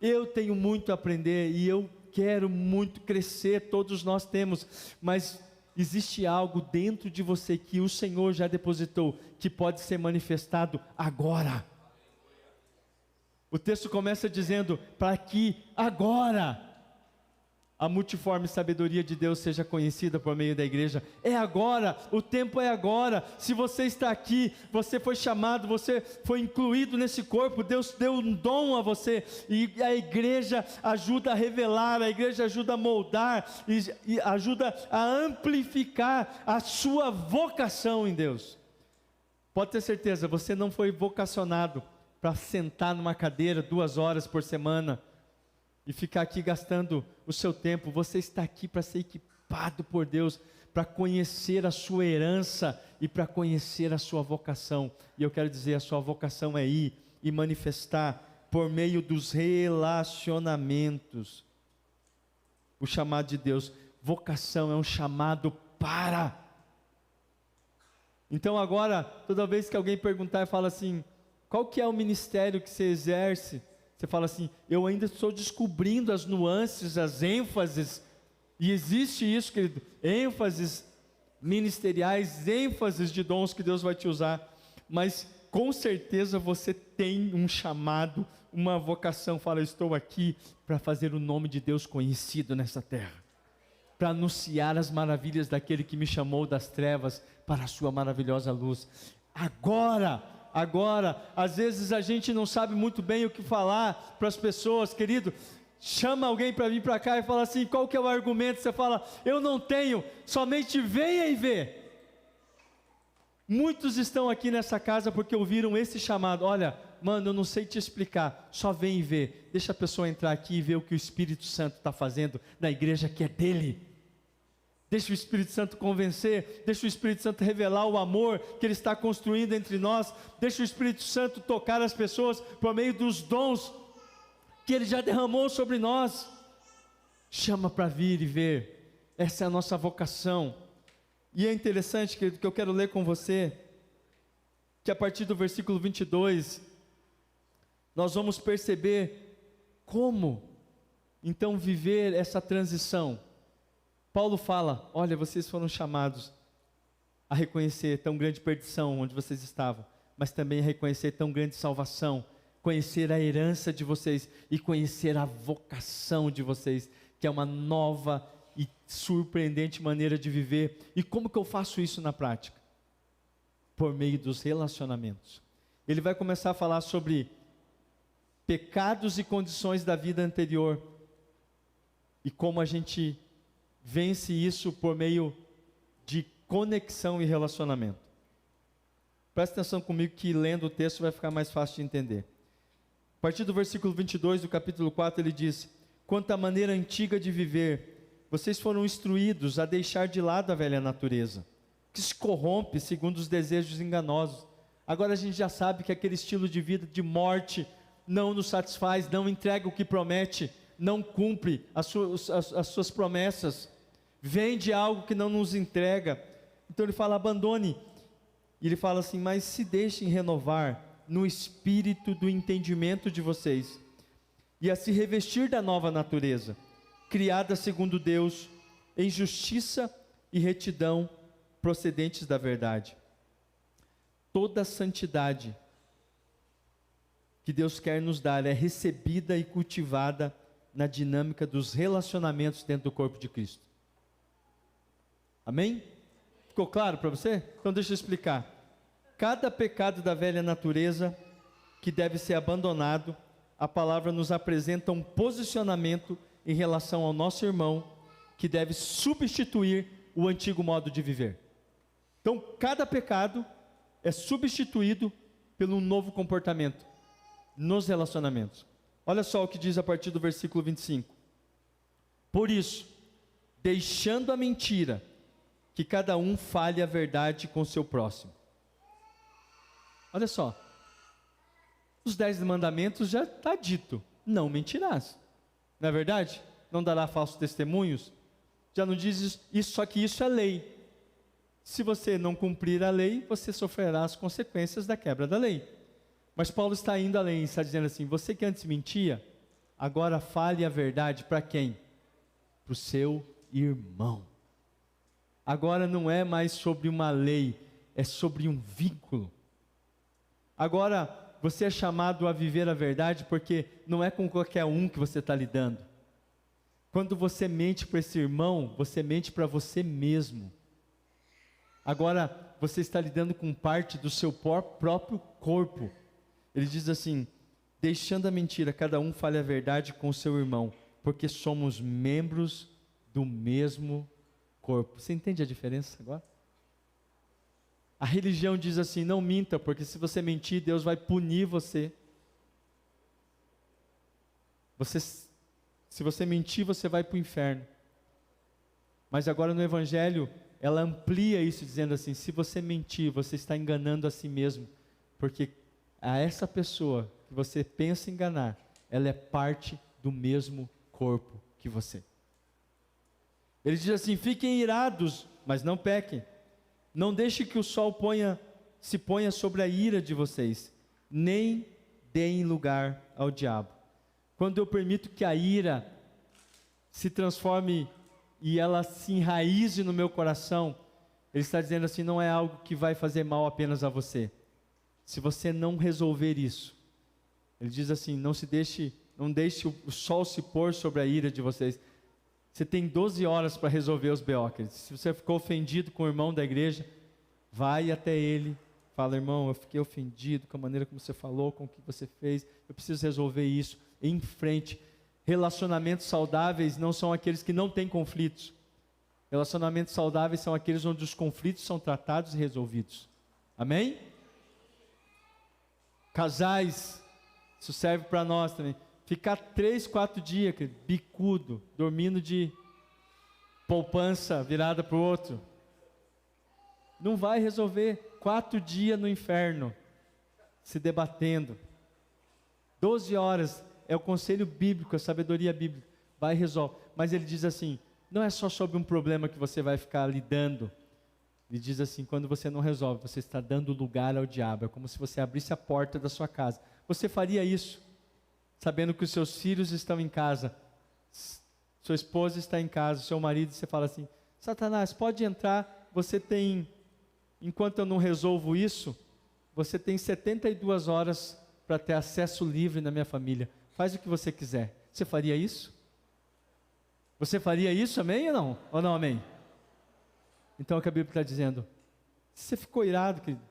Eu tenho muito a aprender e eu quero muito crescer, todos nós temos, mas existe algo dentro de você que o Senhor já depositou, que pode ser manifestado agora. O texto começa dizendo, para que agora a multiforme sabedoria de Deus seja conhecida por meio da igreja. É agora, o tempo é agora. Se você está aqui, você foi chamado, você foi incluído nesse corpo, Deus deu um dom a você, e a igreja ajuda a revelar, a igreja ajuda a moldar, e ajuda a amplificar a sua vocação em Deus. Pode ter certeza, você não foi vocacionado para sentar numa cadeira 2 horas por semana, e ficar aqui gastando o seu tempo. Você está aqui para ser equipado por Deus, para conhecer a sua herança e para conhecer a sua vocação. E eu quero dizer, a sua vocação é ir e manifestar por meio dos relacionamentos. O chamado de Deus, vocação é um chamado para. Então agora, toda vez que alguém perguntar e fala assim, qual que é o ministério que você exerce? Você fala assim, eu ainda estou descobrindo as nuances, as ênfases, e existe isso, querido, ênfases ministeriais, ênfases de dons que Deus vai te usar, mas com certeza você tem um chamado, uma vocação. Fala, eu estou aqui para fazer o nome de Deus conhecido nessa terra, para anunciar as maravilhas daquele que me chamou das trevas para a sua maravilhosa luz. Agora, às vezes a gente não sabe muito bem o que falar para as pessoas, querido, chama alguém para vir para cá e fala assim, qual que é o argumento? Você fala, eu não tenho, somente venha e vê. Muitos estão aqui nessa casa porque ouviram esse chamado, olha, mano, eu não sei te explicar, só vem e vê, deixa a pessoa entrar aqui e ver o que o Espírito Santo está fazendo na igreja que é dele. Deixa o Espírito Santo convencer, deixa o Espírito Santo revelar o amor que Ele está construindo entre nós, deixa o Espírito Santo tocar as pessoas por meio dos dons que Ele já derramou sobre nós. Chama para vir e ver, essa é a nossa vocação. E é interessante, querido, que eu quero ler com você, que a partir do versículo 22, nós vamos perceber como, então, viver essa transição. Paulo fala, olha, vocês foram chamados a reconhecer tão grande perdição onde vocês estavam, mas também a reconhecer tão grande salvação, conhecer a herança de vocês e conhecer a vocação de vocês, que é uma nova e surpreendente maneira de viver. E como que eu faço isso na prática? Por meio dos relacionamentos. Ele vai começar a falar sobre pecados e condições da vida anterior, e como a gente vence isso por meio de conexão e relacionamento. Presta atenção comigo que lendo o texto vai ficar mais fácil de entender. A partir do versículo 22 do capítulo 4 ele diz, quanto à maneira antiga de viver, vocês foram instruídos a deixar de lado a velha natureza, que se corrompe segundo os desejos enganosos. Agora a gente já sabe que aquele estilo de vida de morte não nos satisfaz, não entrega o que promete, não cumpre as suas promessas, vende algo que não nos entrega. Então ele fala, abandone. E ele fala assim, mas se deixem renovar no espírito do entendimento de vocês, e a se revestir da nova natureza, criada segundo Deus, em justiça e retidão, procedentes da verdade. Toda a santidade que Deus quer nos dar é recebida e cultivada na dinâmica dos relacionamentos dentro do corpo de Cristo. Amém? Ficou claro para você? Então deixa eu explicar. Cada pecado da velha natureza que deve ser abandonado, a palavra nos apresenta um posicionamento em relação ao nosso irmão, que deve substituir o antigo modo de viver. Então, cada pecado é substituído pelo novo comportamento nos relacionamentos. Olha só o que diz a partir do versículo 25. Por isso, deixando a mentira, que cada um fale a verdade com o seu próximo. Olha só, os 10 mandamentos já está dito, não mentirás. Não é verdade? Não dará falsos testemunhos. Já não diz isso, só que isso é lei. Se você não cumprir a lei, você sofrerá as consequências da quebra da lei. Mas Paulo está indo além, está dizendo assim, você que antes mentia, agora fale a verdade para quem? Para o seu irmão. Agora não é mais sobre uma lei, é sobre um vínculo. Agora você é chamado a viver a verdade, porque não é com qualquer um que você está lidando. Quando você mente para esse irmão, você mente para você mesmo. Agora você está lidando com parte do seu próprio corpo. Ele diz assim, deixando a mentira, cada um fale a verdade com o seu irmão, porque somos membros do mesmo corpo. Você entende a diferença agora? A religião diz assim, não minta, porque se você mentir, Deus vai punir você. Se você mentir, você vai para o inferno. Mas agora no Evangelho, ela amplia isso, dizendo assim, se você mentir, você está enganando a si mesmo, porque a essa pessoa que você pensa enganar, ela é parte do mesmo corpo que você. Ele diz assim, fiquem irados, mas não pequem. Não deixe que o sol se ponha sobre a ira de vocês, nem deem lugar ao diabo. Quando eu permito que a ira se transforme e ela se enraize no meu coração, ele está dizendo assim, não é algo que vai fazer mal apenas a você. Se você não resolver isso, ele diz assim, não deixe o sol se pôr sobre a ira de vocês. Você tem 12 horas para resolver os B.O. Se você ficou ofendido com o irmão da igreja, vai até ele, fala, irmão, eu fiquei ofendido com a maneira como você falou, com o que você fez, eu preciso resolver isso, em frente. Relacionamentos saudáveis não são aqueles que não têm conflitos. Relacionamentos saudáveis são aqueles onde os conflitos são tratados e resolvidos. Amém? Casais, isso serve para nós também. Ficar 3, 4 dias, bicudo, dormindo de poupança virada para o outro. Não vai resolver. 4 dias no inferno, se debatendo. 12 horas é o conselho bíblico, a sabedoria bíblica. Vai e resolve. Mas ele diz assim, não é só sobre um problema que você vai ficar lidando. Ele diz assim, quando você não resolve, você está dando lugar ao diabo. É como se você abrisse a porta da sua casa. Você faria isso, sabendo que os seus filhos estão em casa, sua esposa está em casa, seu marido, você fala assim, Satanás, pode entrar, você tem, enquanto eu não resolvo isso, você tem 72 horas para ter acesso livre na minha família, faz o que você quiser. Você faria isso? Você faria isso, amém ou não? Ou não, amém? Então o que a Bíblia está dizendo, você ficou irado, querido,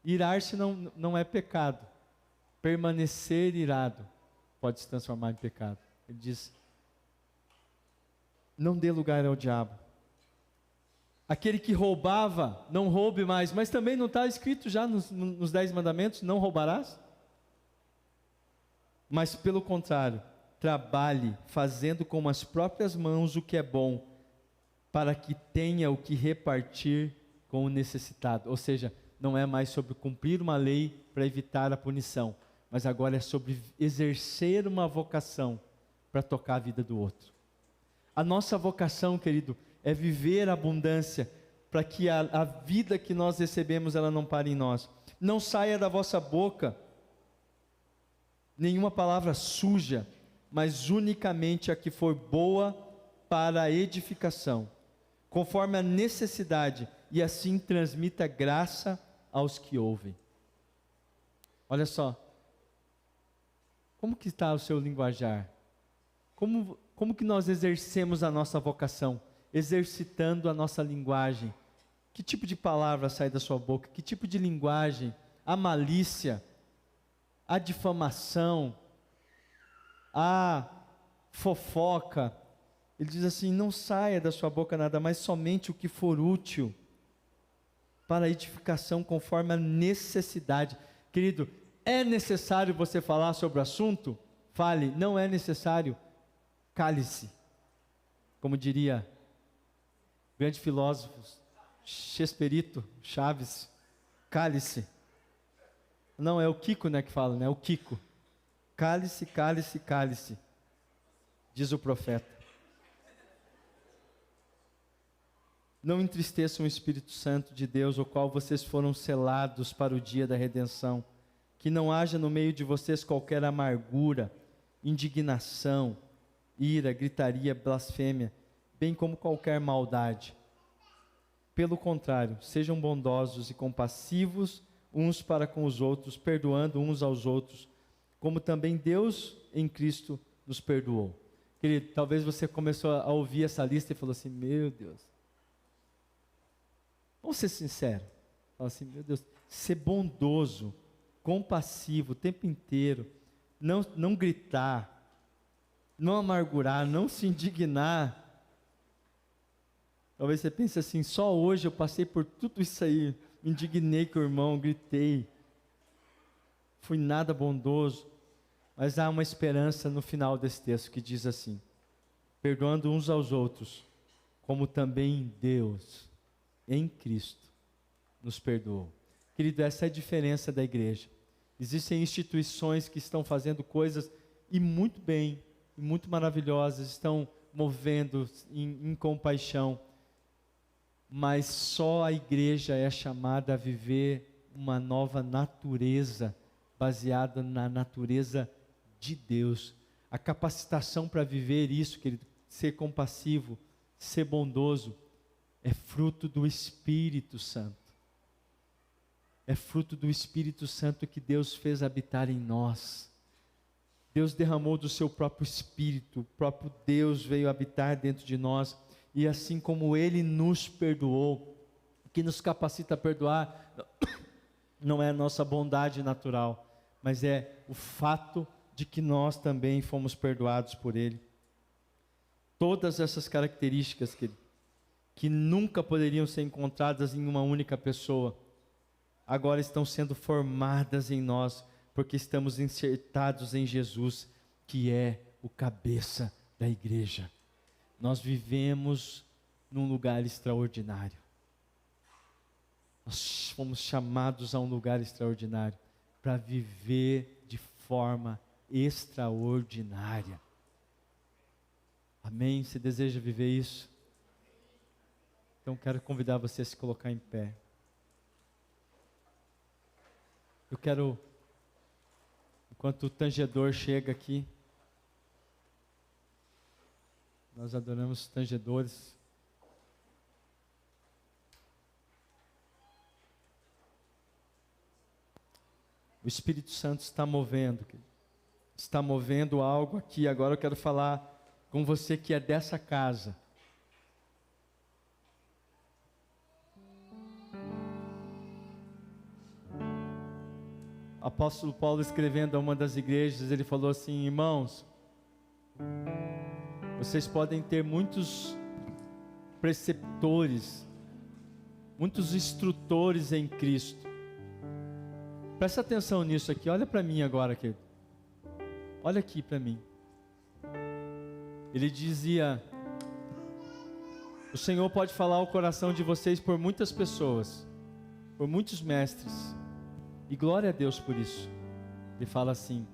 irar-se não é pecado, permanecer irado pode se transformar em pecado. Ele diz, não dê lugar ao diabo. Aquele que roubava, não roube mais, mas também não está escrito já nos 10 mandamentos, não roubarás? Mas pelo contrário, trabalhe fazendo com as próprias mãos o que é bom, para que tenha o que repartir com o necessitado. Ou seja, não é mais sobre cumprir uma lei para evitar a punição, mas agora é sobre exercer uma vocação para tocar a vida do outro. A nossa vocação, querido, é viver a abundância, para que a vida que nós recebemos, ela não pare em nós. Não saia da vossa boca nenhuma palavra suja, mas unicamente a que for boa para a edificação, conforme a necessidade, e assim transmita graça aos que ouvem. Olha só, como que está o seu linguajar? Como que nós exercemos a nossa vocação? Exercitando a nossa linguagem. Que tipo de palavra sai da sua boca? Que tipo de linguagem? A malícia, a difamação, a fofoca. Ele diz assim: não saia da sua boca nada mais, somente o que for útil para a edificação conforme a necessidade. Querido, é necessário você falar sobre o assunto? Fale. Não é necessário, cale-se. Como diria grande filósofo Chesperito Chaves, cale-se. Não, é o Kiko, né, que fala, né? É o Kiko. Cale-se, cale-se, cale-se, diz o profeta. Não entristeçam o Espírito Santo de Deus, o qual vocês foram selados para o dia da redenção. Que não haja no meio de vocês qualquer amargura, indignação, ira, gritaria, blasfêmia, bem como qualquer maldade. Pelo contrário, sejam bondosos e compassivos uns para com os outros, perdoando uns aos outros, como também Deus em Cristo nos perdoou. Querido, talvez você começou a ouvir essa lista e falou assim: meu Deus. Vamos ser sinceros. Fala assim: meu Deus, ser bondoso, compassivo o tempo inteiro, não gritar, não amargurar, não se indignar. Talvez você pense assim: só hoje eu passei por tudo isso aí, me indignei com o irmão, gritei, fui nada bondoso. Mas há uma esperança no final desse texto que diz assim: perdoando uns aos outros, como também Deus em Cristo nos perdoou. Querido, essa é a diferença da igreja. Existem instituições que estão fazendo coisas e muito bem, e muito maravilhosas, estão movendo em compaixão, mas só a igreja é chamada a viver uma nova natureza, baseada na natureza de Deus. A capacitação para viver isso, querido, ser compassivo, ser bondoso, é fruto do Espírito Santo. É fruto do Espírito Santo que Deus fez habitar em nós. Deus derramou do seu próprio Espírito, o próprio Deus veio habitar dentro de nós, e assim como Ele nos perdoou, o que nos capacita a perdoar, não é a nossa bondade natural, mas é o fato de que nós também fomos perdoados por Ele. Todas essas características que nunca poderiam ser encontradas em uma única pessoa, agora estão sendo formadas em nós, porque estamos insertados em Jesus, que é o cabeça da igreja. Nós vivemos num lugar extraordinário. Nós fomos chamados a um lugar extraordinário, para viver de forma extraordinária. Amém? Você deseja viver isso? Então quero convidar você a se colocar em pé. Eu quero, enquanto o tangedor chega aqui, nós adoramos tangedores. O Espírito Santo está movendo, está movendo algo aqui. Agora eu quero falar com você que é dessa casa. O apóstolo Paulo, escrevendo a uma das igrejas, ele falou assim: irmãos, vocês podem ter muitos preceptores, muitos instrutores em Cristo. Presta atenção nisso aqui, olha para mim agora, querido. Olha aqui para mim. Ele dizia: o Senhor pode falar ao coração de vocês por muitas pessoas, por muitos mestres, e glória a Deus por isso. Ele fala assim: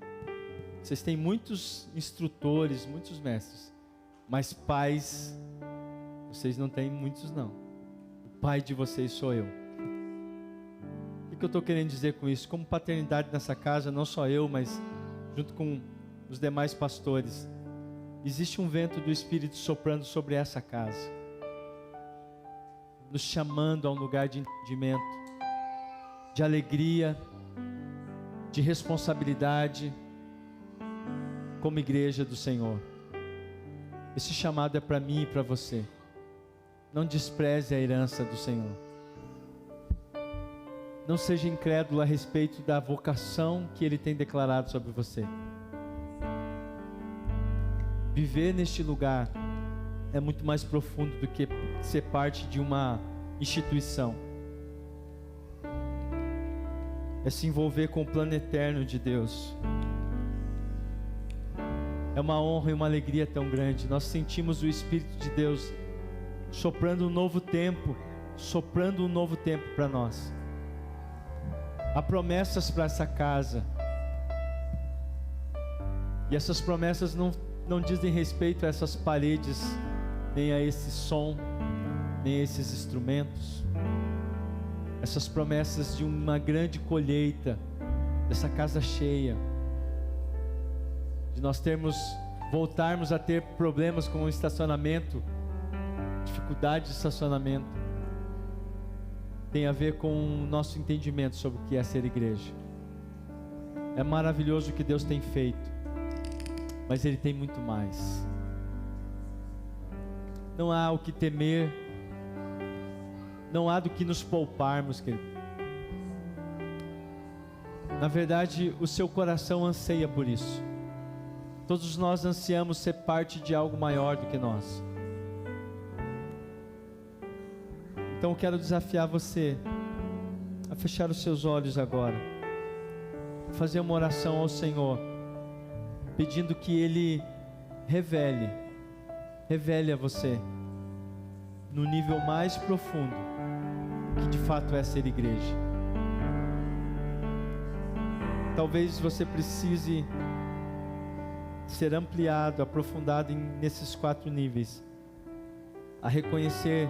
vocês têm muitos instrutores, muitos mestres, mas pais, vocês não têm muitos não. O pai de vocês sou eu. O que eu estou querendo dizer com isso? Como paternidade nessa casa, não só eu, mas junto com os demais pastores, existe um vento do Espírito soprando sobre essa casa, nos chamando a um lugar de entendimento, de alegria, de responsabilidade, como igreja do Senhor. Esse chamado é para mim e para você. Não despreze a herança do Senhor. Não seja incrédulo a respeito da vocação que Ele tem declarado sobre você. Viver neste lugar é muito mais profundo do que ser parte de uma instituição. É se envolver com o plano eterno de Deus. É uma honra e uma alegria tão grande. Nós sentimos o Espírito de Deus soprando um novo tempo para nós. Há promessas para essa casa. E essas promessas não dizem respeito a essas paredes, nem a esse som, nem a esses instrumentos. Essas promessas de uma grande colheita, dessa casa cheia, de nós voltarmos a ter problemas com o estacionamento, dificuldade de estacionamento, tem a ver com o nosso entendimento sobre o que é ser igreja. É maravilhoso o que Deus tem feito, mas Ele tem muito mais. Não há o que temer, não há do que nos pouparmos, querido. Na verdade, o seu coração anseia por isso. Todos nós ansiamos ser parte de algo maior do que nós. Então eu quero desafiar você a fechar os seus olhos agora, fazer uma oração ao Senhor, pedindo que Ele revele a você, no nível mais profundo, que de fato é ser igreja. Talvez você precise ser ampliado, aprofundado nesses 4 níveis, a reconhecer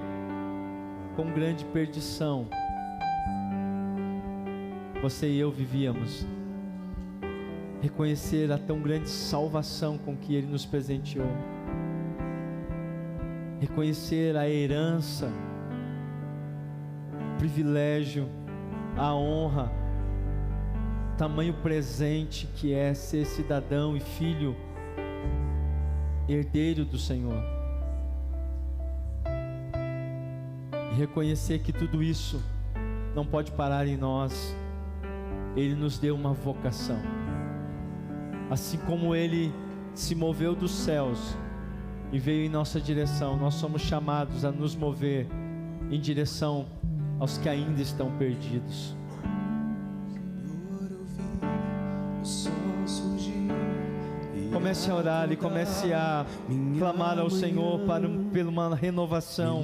com grande perdição você e eu vivíamos, reconhecer a tão grande salvação com que Ele nos presenteou, reconhecer a herança, o privilégio, a honra, tamanho presente que é ser cidadão e filho, herdeiro do Senhor. E reconhecer que tudo isso não pode parar em nós. Ele nos deu uma vocação. Assim como Ele se moveu dos céus e veio em nossa direção, nós somos chamados a nos mover em direção aos que ainda estão perdidos. Comece a orar e comece a clamar ao Senhor pela uma renovação,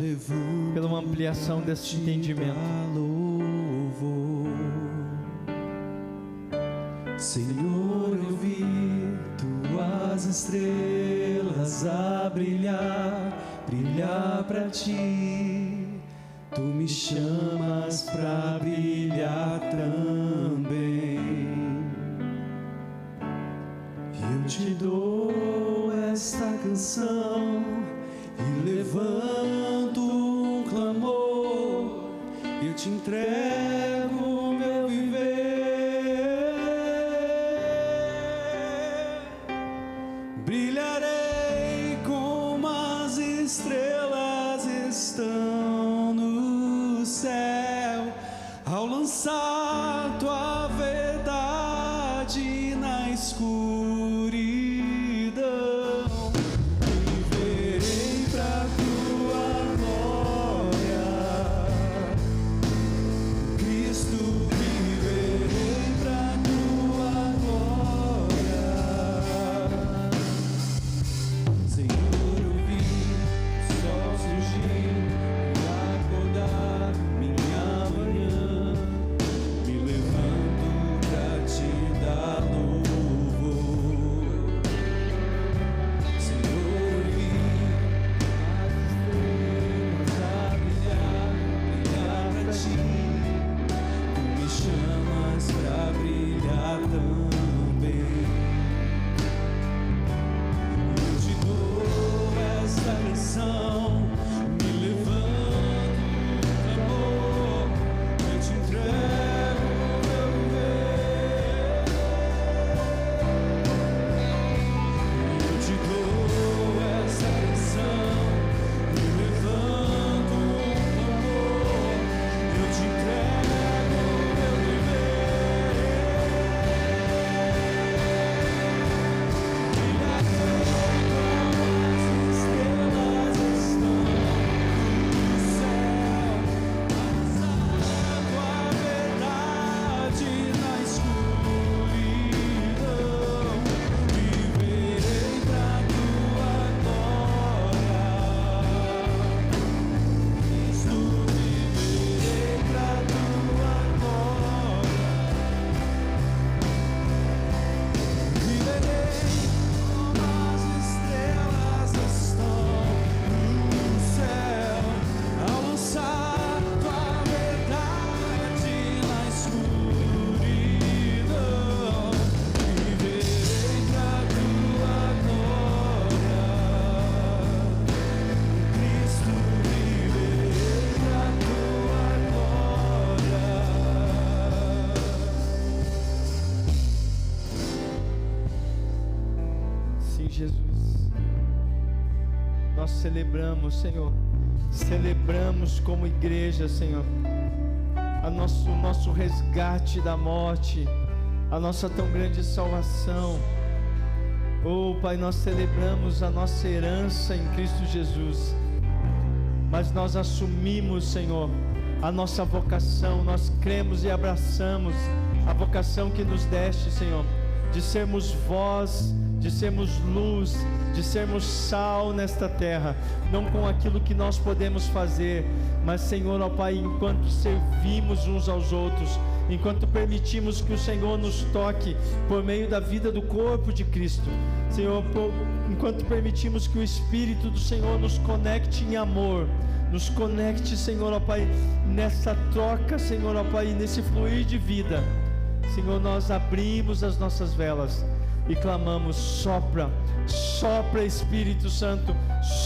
pela uma ampliação desse entendimento. Senhor, eu vi tuas estrelas a brilhar pra ti. Tu me chamas pra brilhar também. Eu te dou esta canção e levanto um clamor. Eu te entrego o meu viver. Brilharei como as estrelas estão no céu, ao lançar tua verdade na escuridão. Sim, Jesus. Nós celebramos, Senhor. Celebramos como igreja, Senhor, o nosso resgate da morte, a nossa tão grande salvação. Oh, Pai, nós celebramos a nossa herança em Cristo Jesus. Mas nós assumimos, Senhor, a nossa vocação. Nós cremos e abraçamos a vocação que nos deste, Senhor, de sermos voz, de sermos luz, de sermos sal nesta terra, não com aquilo que nós podemos fazer, mas, Senhor, ó Pai, enquanto servimos uns aos outros, enquanto permitimos que o Senhor nos toque por meio da vida do corpo de Cristo, Senhor, enquanto permitimos que o Espírito do Senhor nos conecte em amor, nos conecte, Senhor, ó Pai, nessa troca, Senhor, ó Pai, nesse fluir de vida, Senhor, nós abrimos as nossas velas e clamamos: sopra, sopra Espírito Santo,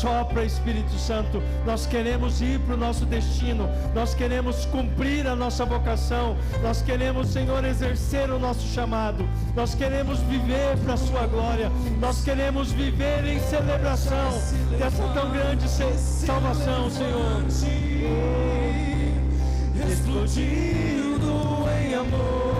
sopra Espírito Santo. Nós queremos ir para o nosso destino, nós queremos cumprir a nossa vocação, nós queremos, Senhor, exercer o nosso chamado, nós queremos viver para a sua glória, nós queremos viver em celebração dessa tão grande salvação, Senhor. Explodindo em amor,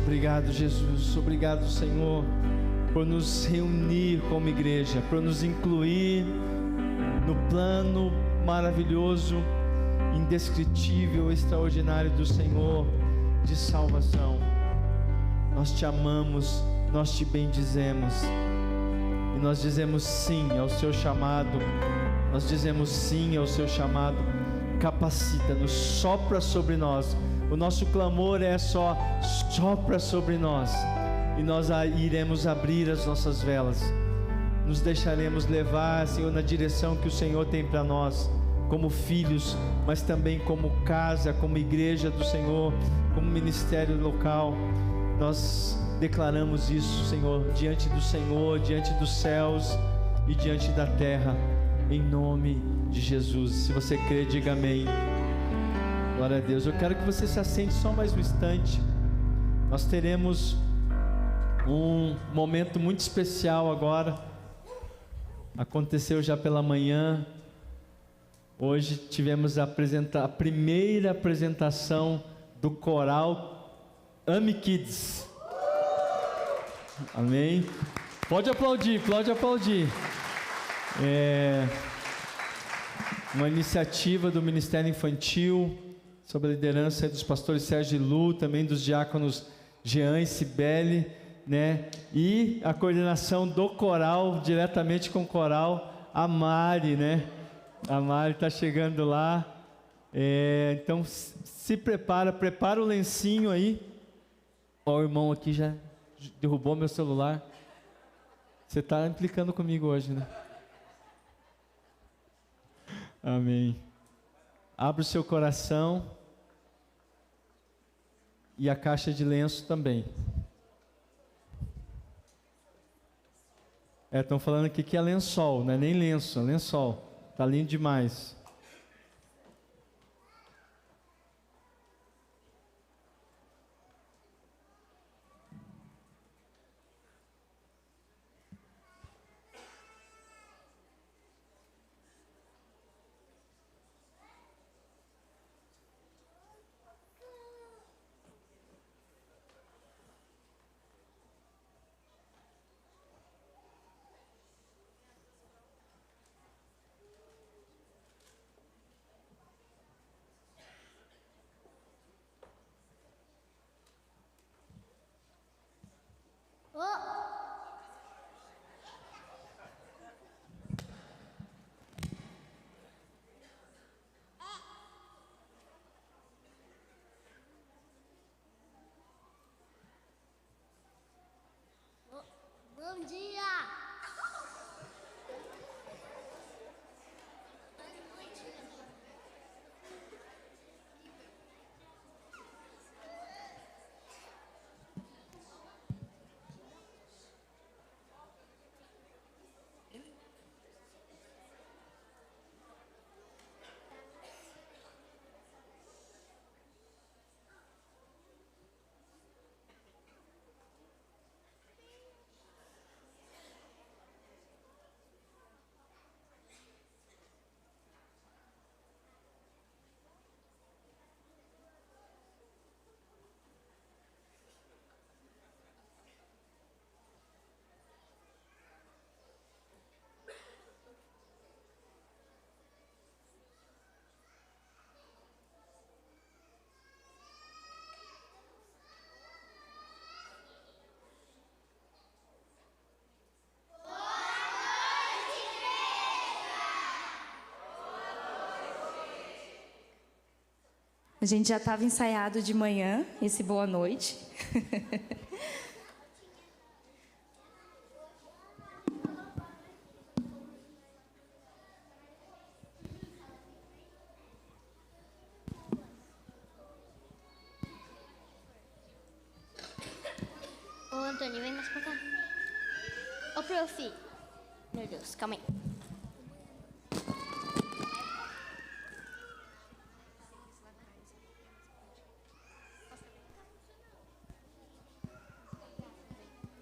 Obrigado, Jesus, obrigado, Senhor, por nos reunir como igreja, por nos incluir no plano maravilhoso, indescritível, extraordinário do Senhor de salvação. Nós te amamos, nós te bendizemos e nós dizemos sim ao seu chamado, nós dizemos sim ao seu chamado. Capacita-nos, sopra sobre nós. O nosso clamor é só: sopra sobre nós, e nós iremos abrir as nossas velas, nos deixaremos levar, Senhor, na direção que o Senhor tem para nós, como filhos, mas também como casa, como igreja do Senhor, como ministério local. Nós declaramos isso, Senhor, diante do Senhor, diante dos céus e diante da terra, em nome de Jesus. Se você crê, diga amém. Glória a Deus. Eu quero que você se assente só mais um instante. Nós teremos um momento muito especial agora. Aconteceu já pela manhã. Hoje tivemos a primeira apresentação do coral Ame Kids. Amém? Pode aplaudir, pode aplaudir. Uma iniciativa do Ministério Infantil, sob a liderança dos pastores Sérgio e Lu, também dos diáconos Jean e Cibele, né? E a coordenação do coral, diretamente com o coral, a Mari, né? A Mari está chegando lá. Então se prepara o lencinho aí. Ó, o irmão aqui já derrubou meu celular. Você está implicando comigo hoje, né? Amém. Abra o seu coração e a caixa de lenço também. Estão falando aqui que é lençol, não é nem lenço, é lençol. Está lindo demais. A gente já estava ensaiado de manhã, esse boa noite. Ô, Antônio, vem mais pra cá. Ô, prof. Meu Deus, calma aí.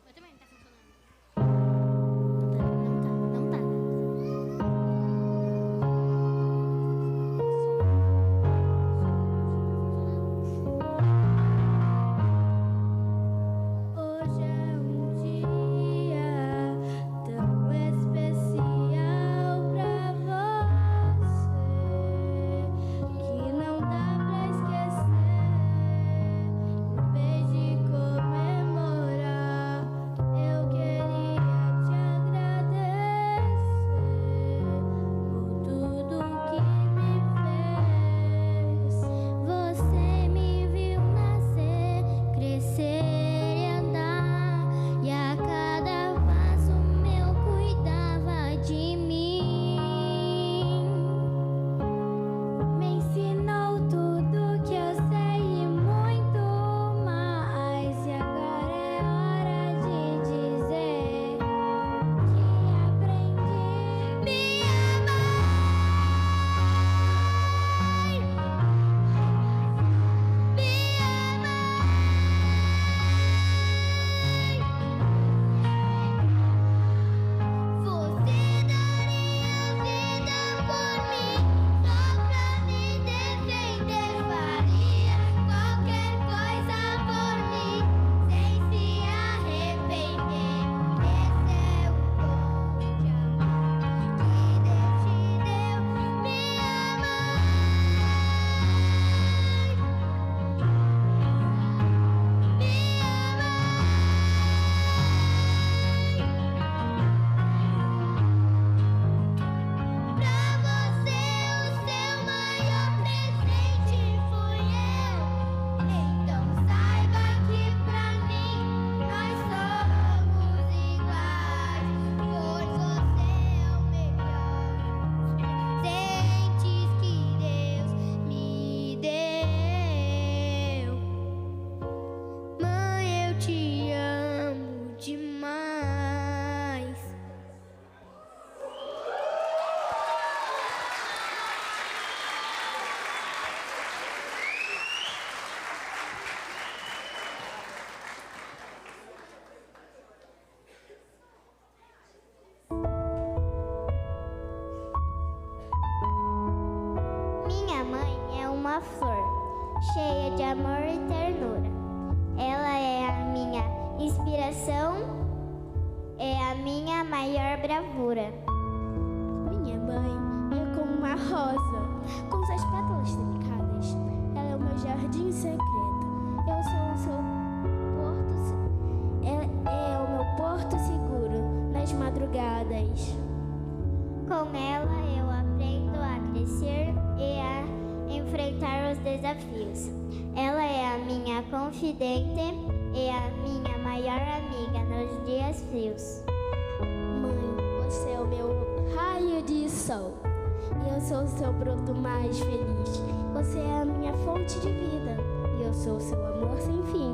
Eu também não tá funcionando. Não tá. Hoje é um dia tão especial pra você que não dá pra esquecer. Em vez de comemorar, eu queria te agradecer por tudo que me fez. Você me viu nascer, crescer e andar, e a cada passo meu cuidava de mim. Me ensinou tudo que eu sei e muito mais. E agora é hora de dizer que aprendi. Minha Você daria vida por mim, só pra me defender. Faria qualquer coisa por mim, sem se arrepender. Esse é o dom de amor que Deus te deu, minha Pra você, o seu maior presente fui eu. Então saiba que pra mim nós somos iguais, pois você é o melhor dos presentes que Deus me deu. Mãe, eu te amo demais. Minha mãe é uma flor, cheia de amor e ternura. Ela é a minha inspiração, é a minha maior bravura. Minha mãe é como uma rosa, com suas pétalas delicadas. Ela é o meu jardim secreto. Eu sou o seu porto, é o meu porto seguro nas madrugadas. Com ela eu aprendo a crescer e a enfrentar os desafios. Ela é a minha confidente e a minha maior amiga nos dias frios. Mãe, você é o meu raio de sol e eu sou o seu broto mais feliz. Você é a minha fonte de vida e eu sou o seu amor sem fim.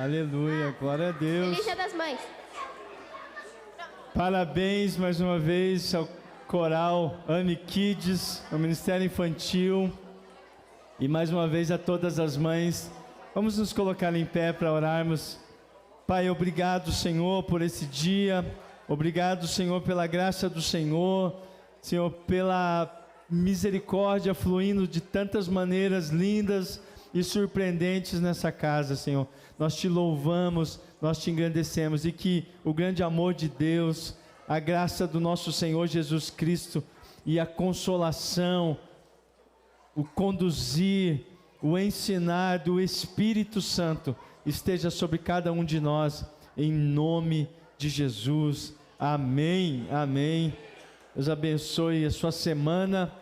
Aleluia, glória a Deus. Feliz Dia das Mães. Parabéns mais uma vez ao coral Ame Kids, ao Ministério Infantil e mais uma vez a todas as mães. Vamos nos colocar em pé para orarmos. Pai, obrigado, Senhor, por esse dia. Obrigado, Senhor, pela graça do Senhor. Senhor, pela misericórdia fluindo de tantas maneiras lindas e surpreendentes nessa casa, Senhor. Nós te louvamos, nós te engrandecemos e que o grande amor de Deus, a graça do nosso Senhor Jesus Cristo e a consolação, o conduzir, o ensinar do Espírito Santo esteja sobre cada um de nós, em nome de Jesus. Amém, amém. Deus abençoe a sua semana.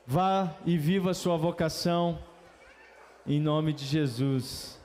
Vá e viva a sua vocação, em nome de Jesus.